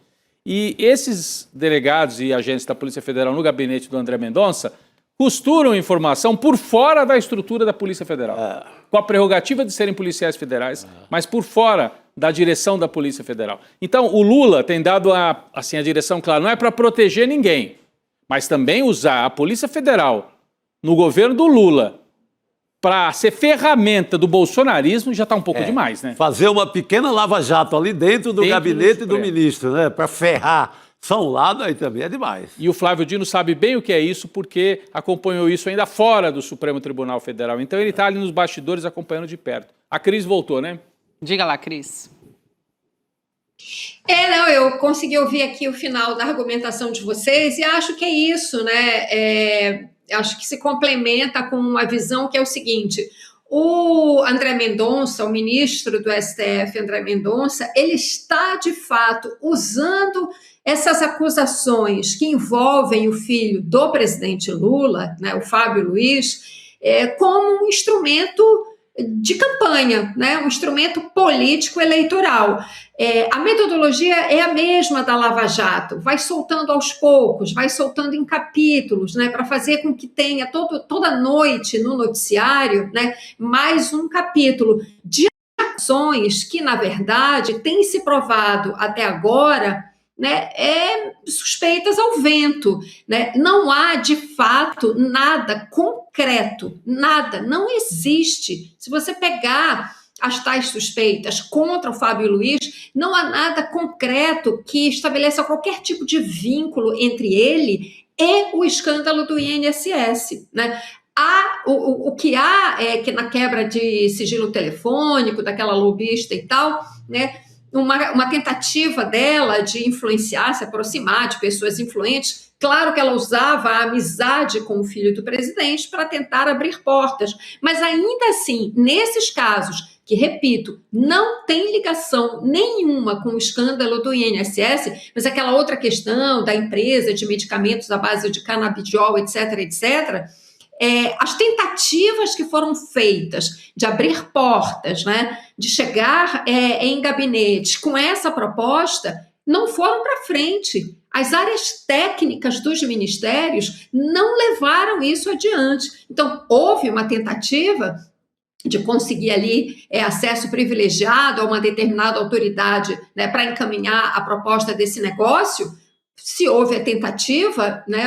E esses delegados e agentes da Polícia Federal no gabinete do André Mendonça costuram informação por fora da estrutura da Polícia Federal, com a prerrogativa de serem policiais federais, mas por fora da direção da Polícia Federal. Então, o Lula tem dado a direção clara, não é para proteger ninguém, mas também usar a Polícia Federal no governo do Lula para ser ferramenta do bolsonarismo já está um pouco demais, né? Fazer uma pequena lava-jato ali dentro do gabinete do ministro, né? Para ferrar só um lado, aí também é demais. E o Flávio Dino sabe bem o que é isso, porque acompanhou isso ainda fora do Supremo Tribunal Federal. Então ele está ali nos bastidores acompanhando de perto. A Cris voltou, né? Diga lá, Cris. Eu consegui ouvir aqui o final da argumentação de vocês e acho que é isso, né? Acho que se complementa com uma visão que é o seguinte: o André Mendonça, o ministro do STF, André Mendonça, ele está, de fato, usando essas acusações que envolvem o filho do presidente Lula, né, o Fábio Luiz, como um instrumento de campanha, né, um instrumento político eleitoral. A metodologia é a mesma da Lava Jato, vai soltando aos poucos, vai soltando em capítulos, né, para fazer com que tenha toda noite no noticiário, né, mais um capítulo de ações que, na verdade, tem se provado até agora, né, suspeitas ao vento, né? Não há, de fato, nada concreto, nada, não existe. Se você pegar as tais suspeitas contra o Fábio Luiz, não há nada concreto que estabeleça qualquer tipo de vínculo entre ele e o escândalo do INSS, né? O que há é que na quebra de sigilo telefônico, daquela lobista e tal, né, uma tentativa dela de influenciar, se aproximar de pessoas influentes. Claro que ela usava a amizade com o filho do presidente para tentar abrir portas, mas ainda assim, nesses casos, que, repito, não tem ligação nenhuma com o escândalo do INSS, mas aquela outra questão da empresa de medicamentos à base de canabidiol, etc., etc., as tentativas que foram feitas de abrir portas, né, de chegar em gabinete com essa proposta, não foram para frente. As áreas técnicas dos ministérios não levaram isso adiante. Então, houve uma tentativa de conseguir ali acesso privilegiado a uma determinada autoridade, né, para encaminhar a proposta desse negócio. Se houve a tentativa, né,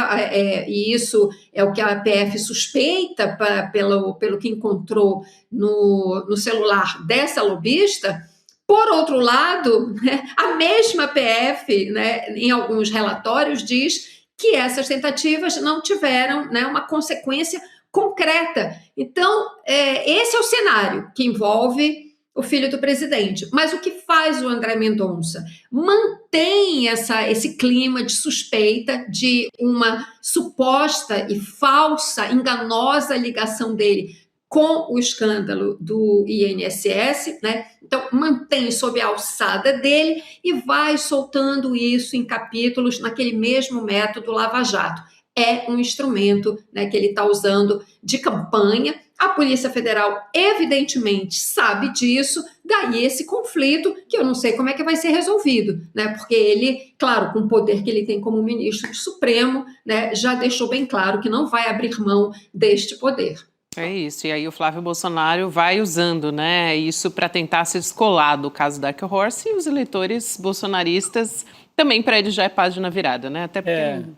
e isso é o que a PF suspeita pelo que encontrou no celular dessa lobista. Por outro lado, né, a mesma PF, né, em alguns relatórios, diz que essas tentativas não tiveram, né, uma consequência concreta. Então, esse é o cenário que envolve o filho do presidente. Mas o que faz o André Mendonça? Mantém esse clima de suspeita de uma suposta e falsa, enganosa ligação dele com o escândalo do INSS, né? Então, mantém sob a alçada dele e vai soltando isso em capítulos naquele mesmo método Lava Jato. É um instrumento, né, que ele está usando de campanha. A Polícia Federal, evidentemente, sabe disso, daí esse conflito, que eu não sei como é que vai ser resolvido, né? Porque ele, claro, com o poder que ele tem como ministro do Supremo, né, já deixou bem claro que não vai abrir mão deste poder. É isso, e aí o Flávio Bolsonaro vai usando, né, isso para tentar se descolar do caso Dark Horse, e os eleitores bolsonaristas também, para eles já é página virada, né? Até porque...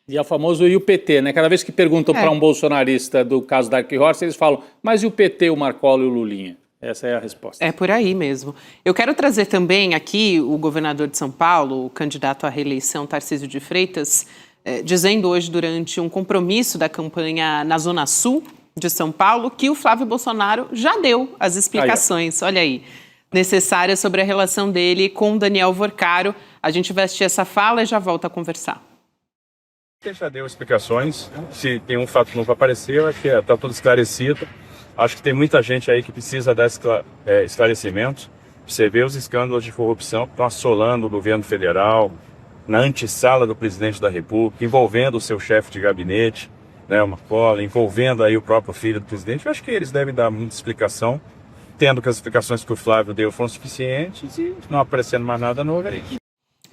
E é o famoso e o PT, né? Cada vez que perguntam para um bolsonarista do caso Dark Horse, eles falam, mas e o PT, o Marcola e o Lulinha? Essa é a resposta. É por aí mesmo. Eu quero trazer também aqui o governador de São Paulo, o candidato à reeleição, Tarcísio de Freitas, dizendo hoje, durante um compromisso da campanha na Zona Sul de São Paulo, que o Flávio Bolsonaro já deu as explicações, olha aí, necessárias sobre a relação dele com Daniel Vorcaro. A gente vai assistir essa fala e já volta a conversar. Ele já deu explicações. Se tem um fato novo aparecer, acho que está tudo esclarecido. Acho que tem muita gente aí que precisa dar esclarecimento. Você vê os escândalos de corrupção que estão assolando o governo federal, na antessala do presidente da República, envolvendo o seu chefe de gabinete, né, o Marcola, envolvendo aí o próprio filho do presidente. Eu acho que eles devem dar muita explicação, tendo que as explicações que o Flávio deu foram suficientes e não aparecendo mais nada novo aí.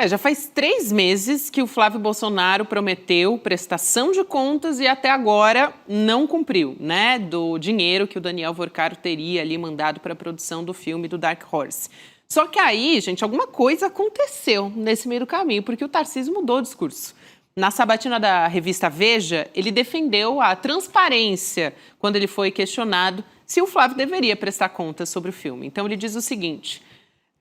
Já faz 3 meses que o Flávio Bolsonaro prometeu prestação de contas e até agora não cumpriu, né, do dinheiro que o Daniel Vorcaro teria ali mandado para a produção do filme do Dark Horse. Só que aí, gente, alguma coisa aconteceu nesse meio do caminho, porque o Tarcísio mudou o discurso. Na sabatina da revista Veja, ele defendeu a transparência quando ele foi questionado se o Flávio deveria prestar contas sobre o filme. Então ele diz o seguinte: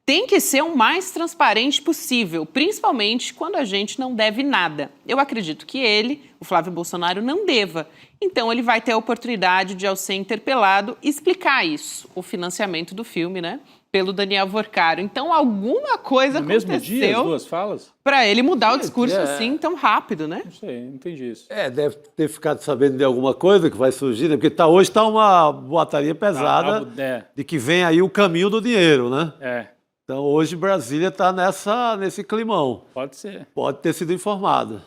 tem que ser o mais transparente possível, principalmente quando a gente não deve nada. Eu acredito que ele, o Flávio Bolsonaro, não deva. Então ele vai ter a oportunidade de, ao ser interpelado, explicar isso, o financiamento do filme, né, pelo Daniel Vorcaro. Então alguma coisa aconteceu. No mesmo dia, as duas falas? Para ele mudar o discurso assim tão rápido, né? Não sei, não entendi isso. Deve ter ficado sabendo de alguma coisa que vai surgir, né? Porque hoje está uma boataria pesada de que vem aí o caminho do dinheiro, né? Então, hoje, Brasília está nesse climão. Pode ser. Pode ter sido informado.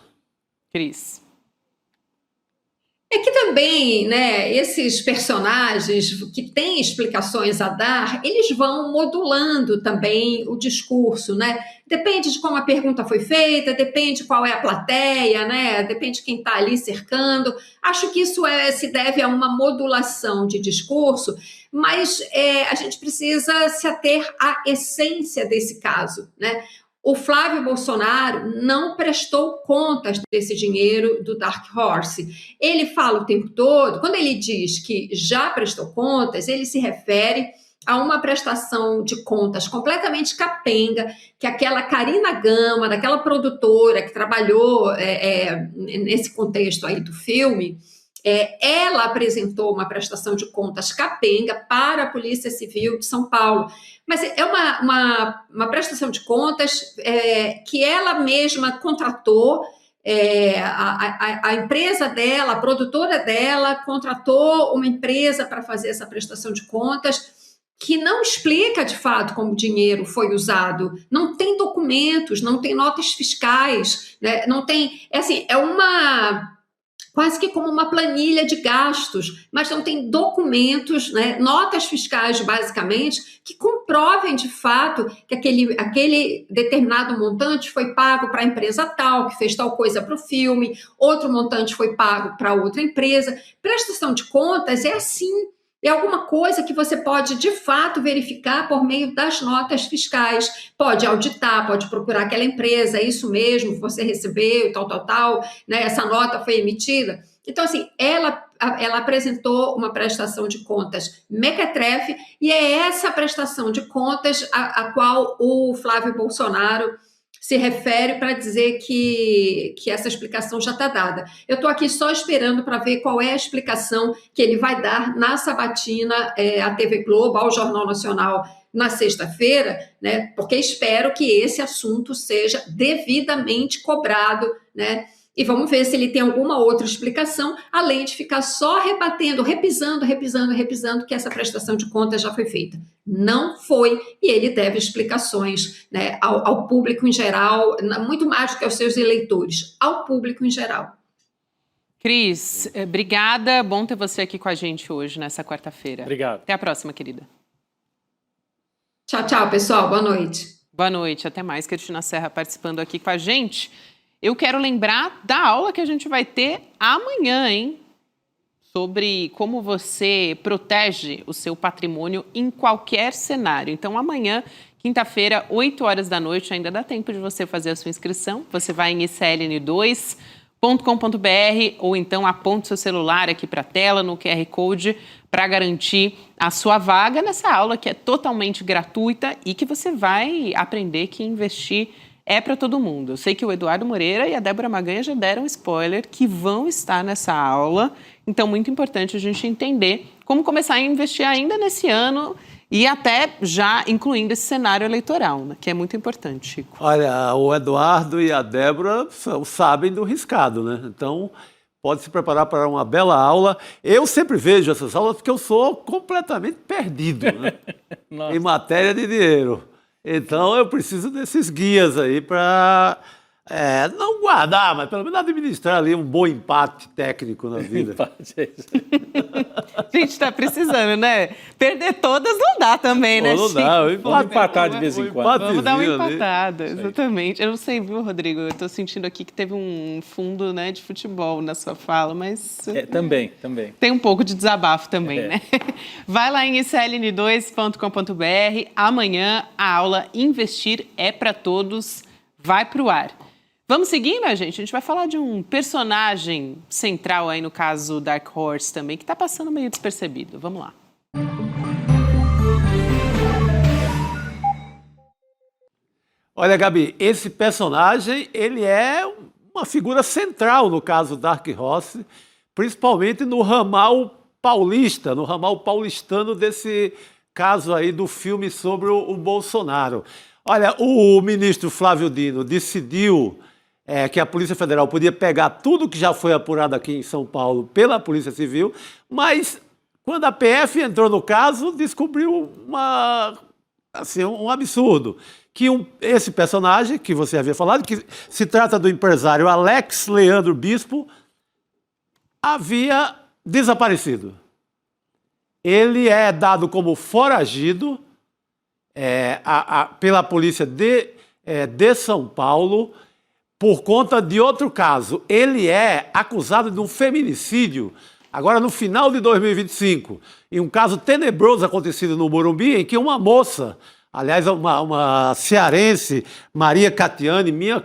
Cris. É que também, né, esses personagens que têm explicações a dar, eles vão modulando também o discurso, né? Depende de como a pergunta foi feita, depende qual é a plateia, né? Depende de quem está ali cercando. Acho que isso se deve a uma modulação de discurso, mas a gente precisa se ater à essência desse caso, né? O Flávio Bolsonaro não prestou contas desse dinheiro do Dark Horse. Ele fala o tempo todo, quando ele diz que já prestou contas, ele se refere a uma prestação de contas completamente capenga, que aquela Karina Gama, daquela produtora que trabalhou nesse contexto aí do filme, ela apresentou uma prestação de contas capenga para a Polícia Civil de São Paulo. Mas é uma prestação de contas que ela mesma contratou, a empresa dela, a produtora dela, contratou uma empresa para fazer essa prestação de contas, que não explica de fato como o dinheiro foi usado, não tem documentos, não tem notas fiscais, né? Não tem, quase que como uma planilha de gastos, mas não tem documentos, né, notas fiscais, basicamente, que comprovem, de fato, que aquele determinado montante foi pago para a empresa tal, que fez tal coisa para o filme, outro montante foi pago para outra empresa. Prestação de contas é assim, é alguma coisa que você pode, de fato, verificar por meio das notas fiscais. Pode auditar, pode procurar aquela empresa, é isso mesmo, você recebeu, tal, né, essa nota foi emitida. Então, assim, ela apresentou uma prestação de contas mequetrefe e é essa prestação de contas a qual o Flávio Bolsonaro se refere para dizer que essa explicação já está dada. Eu estou aqui só esperando para ver qual é a explicação que ele vai dar na sabatina à TV Globo, ao Jornal Nacional, na sexta-feira, né? Porque espero que esse assunto seja devidamente cobrado, né? E vamos ver se ele tem alguma outra explicação, além de ficar só rebatendo, repisando que essa prestação de contas já foi feita. Não foi, e ele deve explicações, né, ao público em geral, muito mais do que aos seus eleitores, ao público em geral. Cris, obrigada. Bom ter você aqui com a gente hoje, nessa quarta-feira. Obrigado. Até a próxima, querida. Tchau, pessoal. Boa noite. Boa noite. Até mais. Cristina Serra participando aqui com a gente. Eu quero lembrar da aula que a gente vai ter amanhã, hein? Sobre como você protege o seu patrimônio em qualquer cenário. Então, amanhã, quinta-feira, 8 horas da noite, ainda dá tempo de você fazer a sua inscrição. Você vai em icln2.com.br ou então aponte seu celular aqui para a tela, no QR Code, para garantir a sua vaga nessa aula que é totalmente gratuita e que você vai aprender que investir é para todo mundo. Eu sei que o Eduardo Moreira e a Débora Maganha já deram spoiler que vão estar nessa aula. Então, muito importante a gente entender como começar a investir ainda nesse ano e até já incluindo esse cenário eleitoral, né, que é muito importante, Chico. Olha, o Eduardo e a Débora sabem do riscado, né? Então, pode se preparar para uma bela aula. Eu sempre vejo essas aulas porque eu sou completamente perdido, né? Em matéria de dinheiro. Então, eu preciso desses guias aí para não guardar, mas pelo menos administrar ali um bom empate técnico na vida. Empate, é isso. A gente está precisando, né? Perder todas não dá também, né, Não Chico? dá, Vamos empatar de vez em quando. Vamos dar uma empatada, exatamente. Eu não sei, viu, Rodrigo? Eu estou sentindo aqui que teve um fundo, né, de futebol na sua fala, mas... Também. Tem um pouco de desabafo também, né? Vai lá em sln2.com.br. Amanhã a aula Investir é para Todos vai para o ar. Vamos seguindo, gente? A gente vai falar de um personagem central aí no caso Dark Horse também, que está passando meio despercebido. Vamos lá. Olha, Gabi, esse personagem, ele é uma figura central no caso Dark Horse, principalmente no ramal paulista, no ramal paulistano desse caso aí do filme sobre o Bolsonaro. Olha, o ministro Flávio Dino decidiu que a Polícia Federal podia pegar tudo que já foi apurado aqui em São Paulo pela Polícia Civil, mas quando a PF entrou no caso, descobriu um absurdo. Que esse personagem, que você havia falado, que se trata do empresário Alex Leandro Bispo, havia desaparecido. Ele é dado como foragido pela polícia de São Paulo por conta de outro caso. Ele é acusado de um feminicídio, agora no final de 2025, em um caso tenebroso acontecido no Morumbi, em que uma moça, aliás, uma cearense, Maria Catiane, minha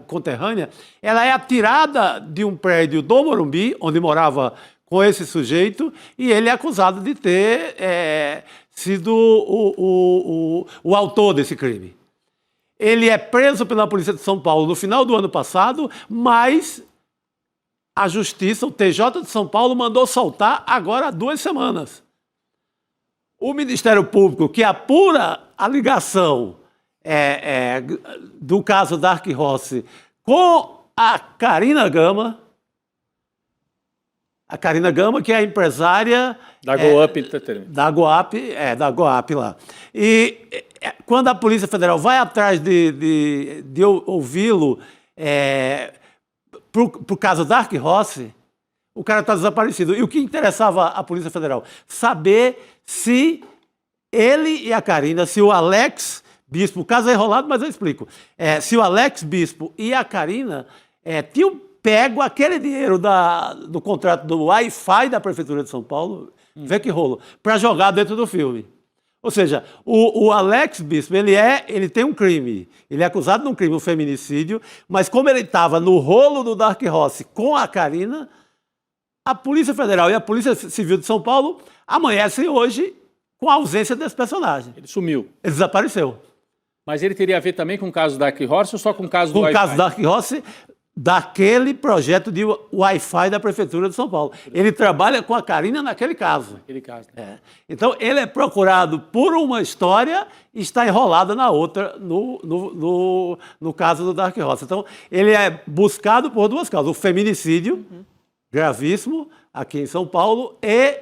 conterrânea, ela é atirada de um prédio do Morumbi, onde morava com esse sujeito, e ele é acusado de ter sido o autor desse crime. Ele é preso pela Polícia de São Paulo no final do ano passado, mas a Justiça, o TJ de São Paulo, mandou soltar agora há 2 semanas. O Ministério Público, que apura a ligação do caso Dark Horse com a Carina Gama, que é a empresária da Goap, da Goap lá. E quando a Polícia Federal vai atrás de ouvi-lo pro caso Dark Horse, o cara está desaparecido. E o que interessava à Polícia Federal? Saber se ele e a Carina, se o Alex Bispo, o caso é enrolado, mas eu explico. Se o Alex Bispo e a Carina tinham pego aquele dinheiro do contrato do Wi-Fi da Prefeitura de São Paulo, vê que rolo, para jogar dentro do filme. Ou seja, o Alex Bispo, ele tem um crime, ele é acusado de um crime, um feminicídio, mas como ele estava no rolo do Dark Horse com a Carina, a Polícia Federal e a Polícia Civil de São Paulo amanhecem hoje com a ausência desse personagem. Ele sumiu. Ele desapareceu. Mas ele teria a ver também com o caso Dark Horse ou só com o caso do Wi-Fi? Com o caso Dark Horse, daquele projeto de Wi-Fi da Prefeitura de São Paulo. Ele trabalha com a Carina naquele caso. Então, ele é procurado por uma história e está enrolado na outra, no caso do Dark Horse. Então, ele é buscado por 2 causas. O feminicídio, gravíssimo, aqui em São Paulo, e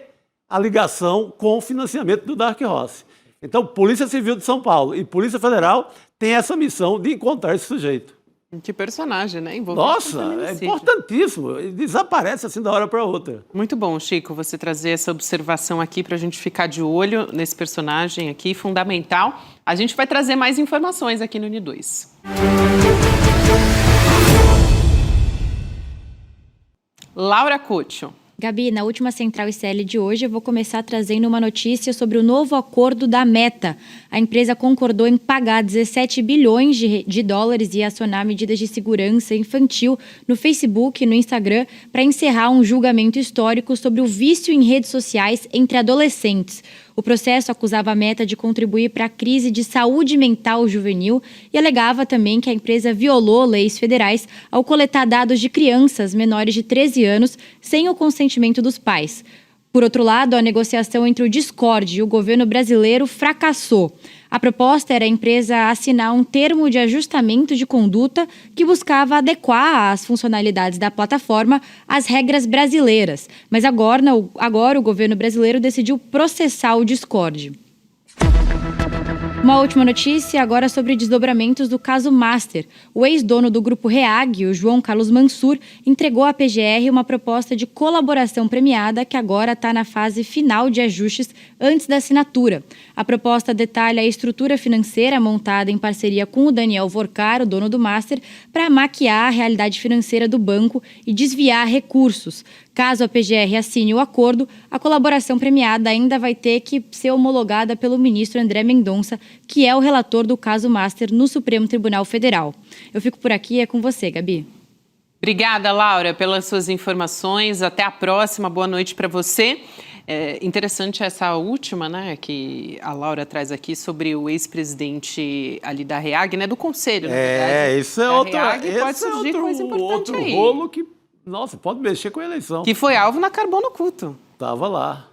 a ligação com o financiamento do Dark Horse. Então, Polícia Civil de São Paulo e Polícia Federal têm essa missão de encontrar esse sujeito. Que personagem, né? Envolvido. Nossa, é importantíssimo. Ele desaparece assim da hora para outra. Muito bom, Chico, você trazer essa observação aqui para a gente ficar de olho nesse personagem aqui, fundamental. A gente vai trazer mais informações aqui no Uni2. Laura Couto. Gabi, na última Central ICL de hoje, eu vou começar trazendo uma notícia sobre o novo acordo da Meta. A empresa concordou em pagar 17 bilhões de dólares e acionar medidas de segurança infantil no Facebook e no Instagram para encerrar um julgamento histórico sobre o vício em redes sociais entre adolescentes. O processo acusava a Meta de contribuir para a crise de saúde mental juvenil e alegava também que a empresa violou leis federais ao coletar dados de crianças menores de 13 anos sem o consentimento dos pais. Por outro lado, a negociação entre o Discord e o governo brasileiro fracassou. A proposta era a empresa assinar um termo de ajustamento de conduta que buscava adequar as funcionalidades da plataforma às regras brasileiras. Mas agora o governo brasileiro decidiu processar o Discord. Uma última notícia agora sobre desdobramentos do caso Master. O ex-dono do Grupo Reag, o João Carlos Mansur, entregou à PGR uma proposta de colaboração premiada que agora está na fase final de ajustes antes da assinatura. A proposta detalha a estrutura financeira montada em parceria com o Daniel Vorcar, o dono do Master, para maquiar a realidade financeira do banco e desviar recursos. Caso a PGR assine o acordo, a colaboração premiada ainda vai ter que ser homologada pelo ministro André Mendonça, que é o relator do caso Master no Supremo Tribunal Federal. Eu fico por aqui, é com você, Gabi. Obrigada, Laura, pelas suas informações. Até a próxima. Boa noite para você. É interessante essa última, né, que a Laura traz aqui sobre o ex-presidente ali da Reag, né, do conselho, na verdade. Isso é outro, pode surgir coisa importante outro aí. rolo que, nossa, pode mexer com a eleição. Que foi alvo na Carbono Culto. Tava lá.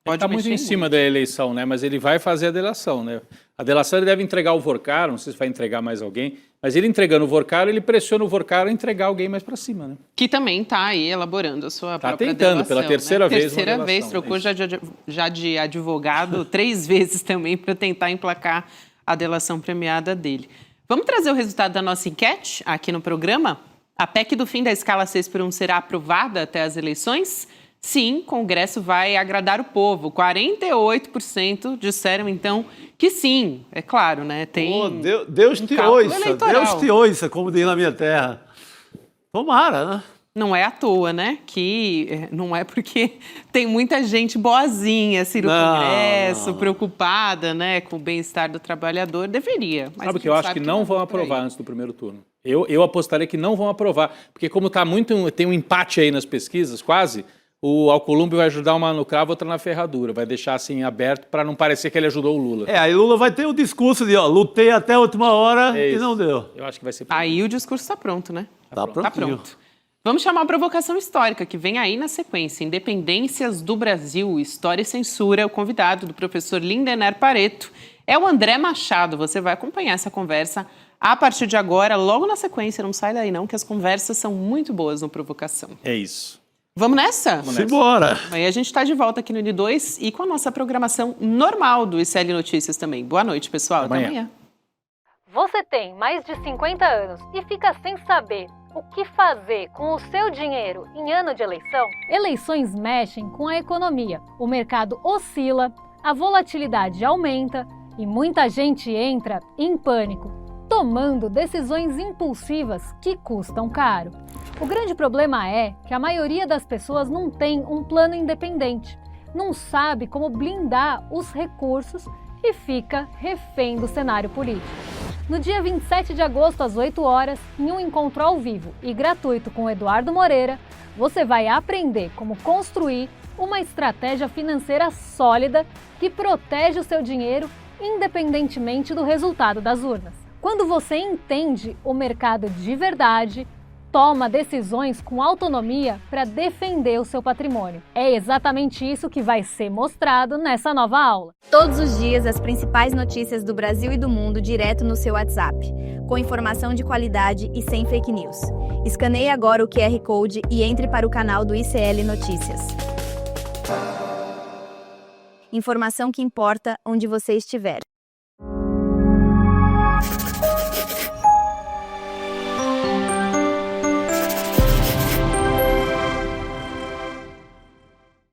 Ele está muito em cima da eleição, né? Mas ele vai fazer a delação, né? A delação ele deve entregar o Vorcar, não sei se vai entregar mais alguém, mas ele entregando o Vorcar, ele pressiona o Vorcar a entregar alguém mais para cima, né? Que também está aí elaborando a sua própria tentando, delação, pela terceira vez. Terceira vez, trocou já de advogado 3 vezes também para tentar emplacar a delação premiada dele. Vamos trazer o resultado da nossa enquete aqui no programa? A PEC do fim da escala 6x1 será aprovada até as eleições? Sim, o Congresso vai agradar o povo. 48% disseram, então, que sim. É claro, né? Tem Deus te ouça, como diz na minha terra. Tomara, né? Não é à toa, né? Que não é porque tem muita gente boazinha assim no Congresso, preocupada, né, com o bem-estar do trabalhador. Deveria. Mas sabe o que eu acho que não vão aprovar antes do primeiro turno? Eu apostaria que não vão aprovar. Porque como tá tem um empate aí nas pesquisas, quase... O Alcolumbre vai ajudar uma no cravo, outra na ferradura. Vai deixar assim aberto para não parecer que ele ajudou o Lula. Aí Lula vai ter o discurso de, lutei até a última hora e não deu. Eu acho que vai ser... Aí o discurso está pronto, né? Tá pronto. Vamos chamar a provocação histórica, que vem aí na sequência. Independências do Brasil, História e Censura. O convidado do professor Lindener Pareto é o André Machado. Você vai acompanhar essa conversa a partir de agora, logo na sequência. Não sai daí não, que as conversas são muito boas no Provocação. É isso. Vamos nessa? Simbora! Amanhã a gente está de volta aqui no N2 e com a nossa programação normal do ICL Notícias também. Boa noite, pessoal. Até amanhã. Você tem mais de 50 anos e fica sem saber o que fazer com o seu dinheiro em ano de eleição? Eleições mexem com a economia. O mercado oscila, a volatilidade aumenta e muita gente entra em pânico, tomando decisões impulsivas que custam caro. O grande problema é que a maioria das pessoas não tem um plano independente, não sabe como blindar os recursos e fica refém do cenário político. No dia 27 de agosto, às 8 horas, em um encontro ao vivo e gratuito com Eduardo Moreira, você vai aprender como construir uma estratégia financeira sólida que protege o seu dinheiro independentemente do resultado das urnas. Quando você entende o mercado de verdade, toma decisões com autonomia para defender o seu patrimônio. É exatamente isso que vai ser mostrado nessa nova aula. Todos os dias, as principais notícias do Brasil e do mundo direto no seu WhatsApp, com informação de qualidade e sem fake news. Escaneie agora o QR Code e entre para o canal do ICL Notícias. Informação que importa onde você estiver.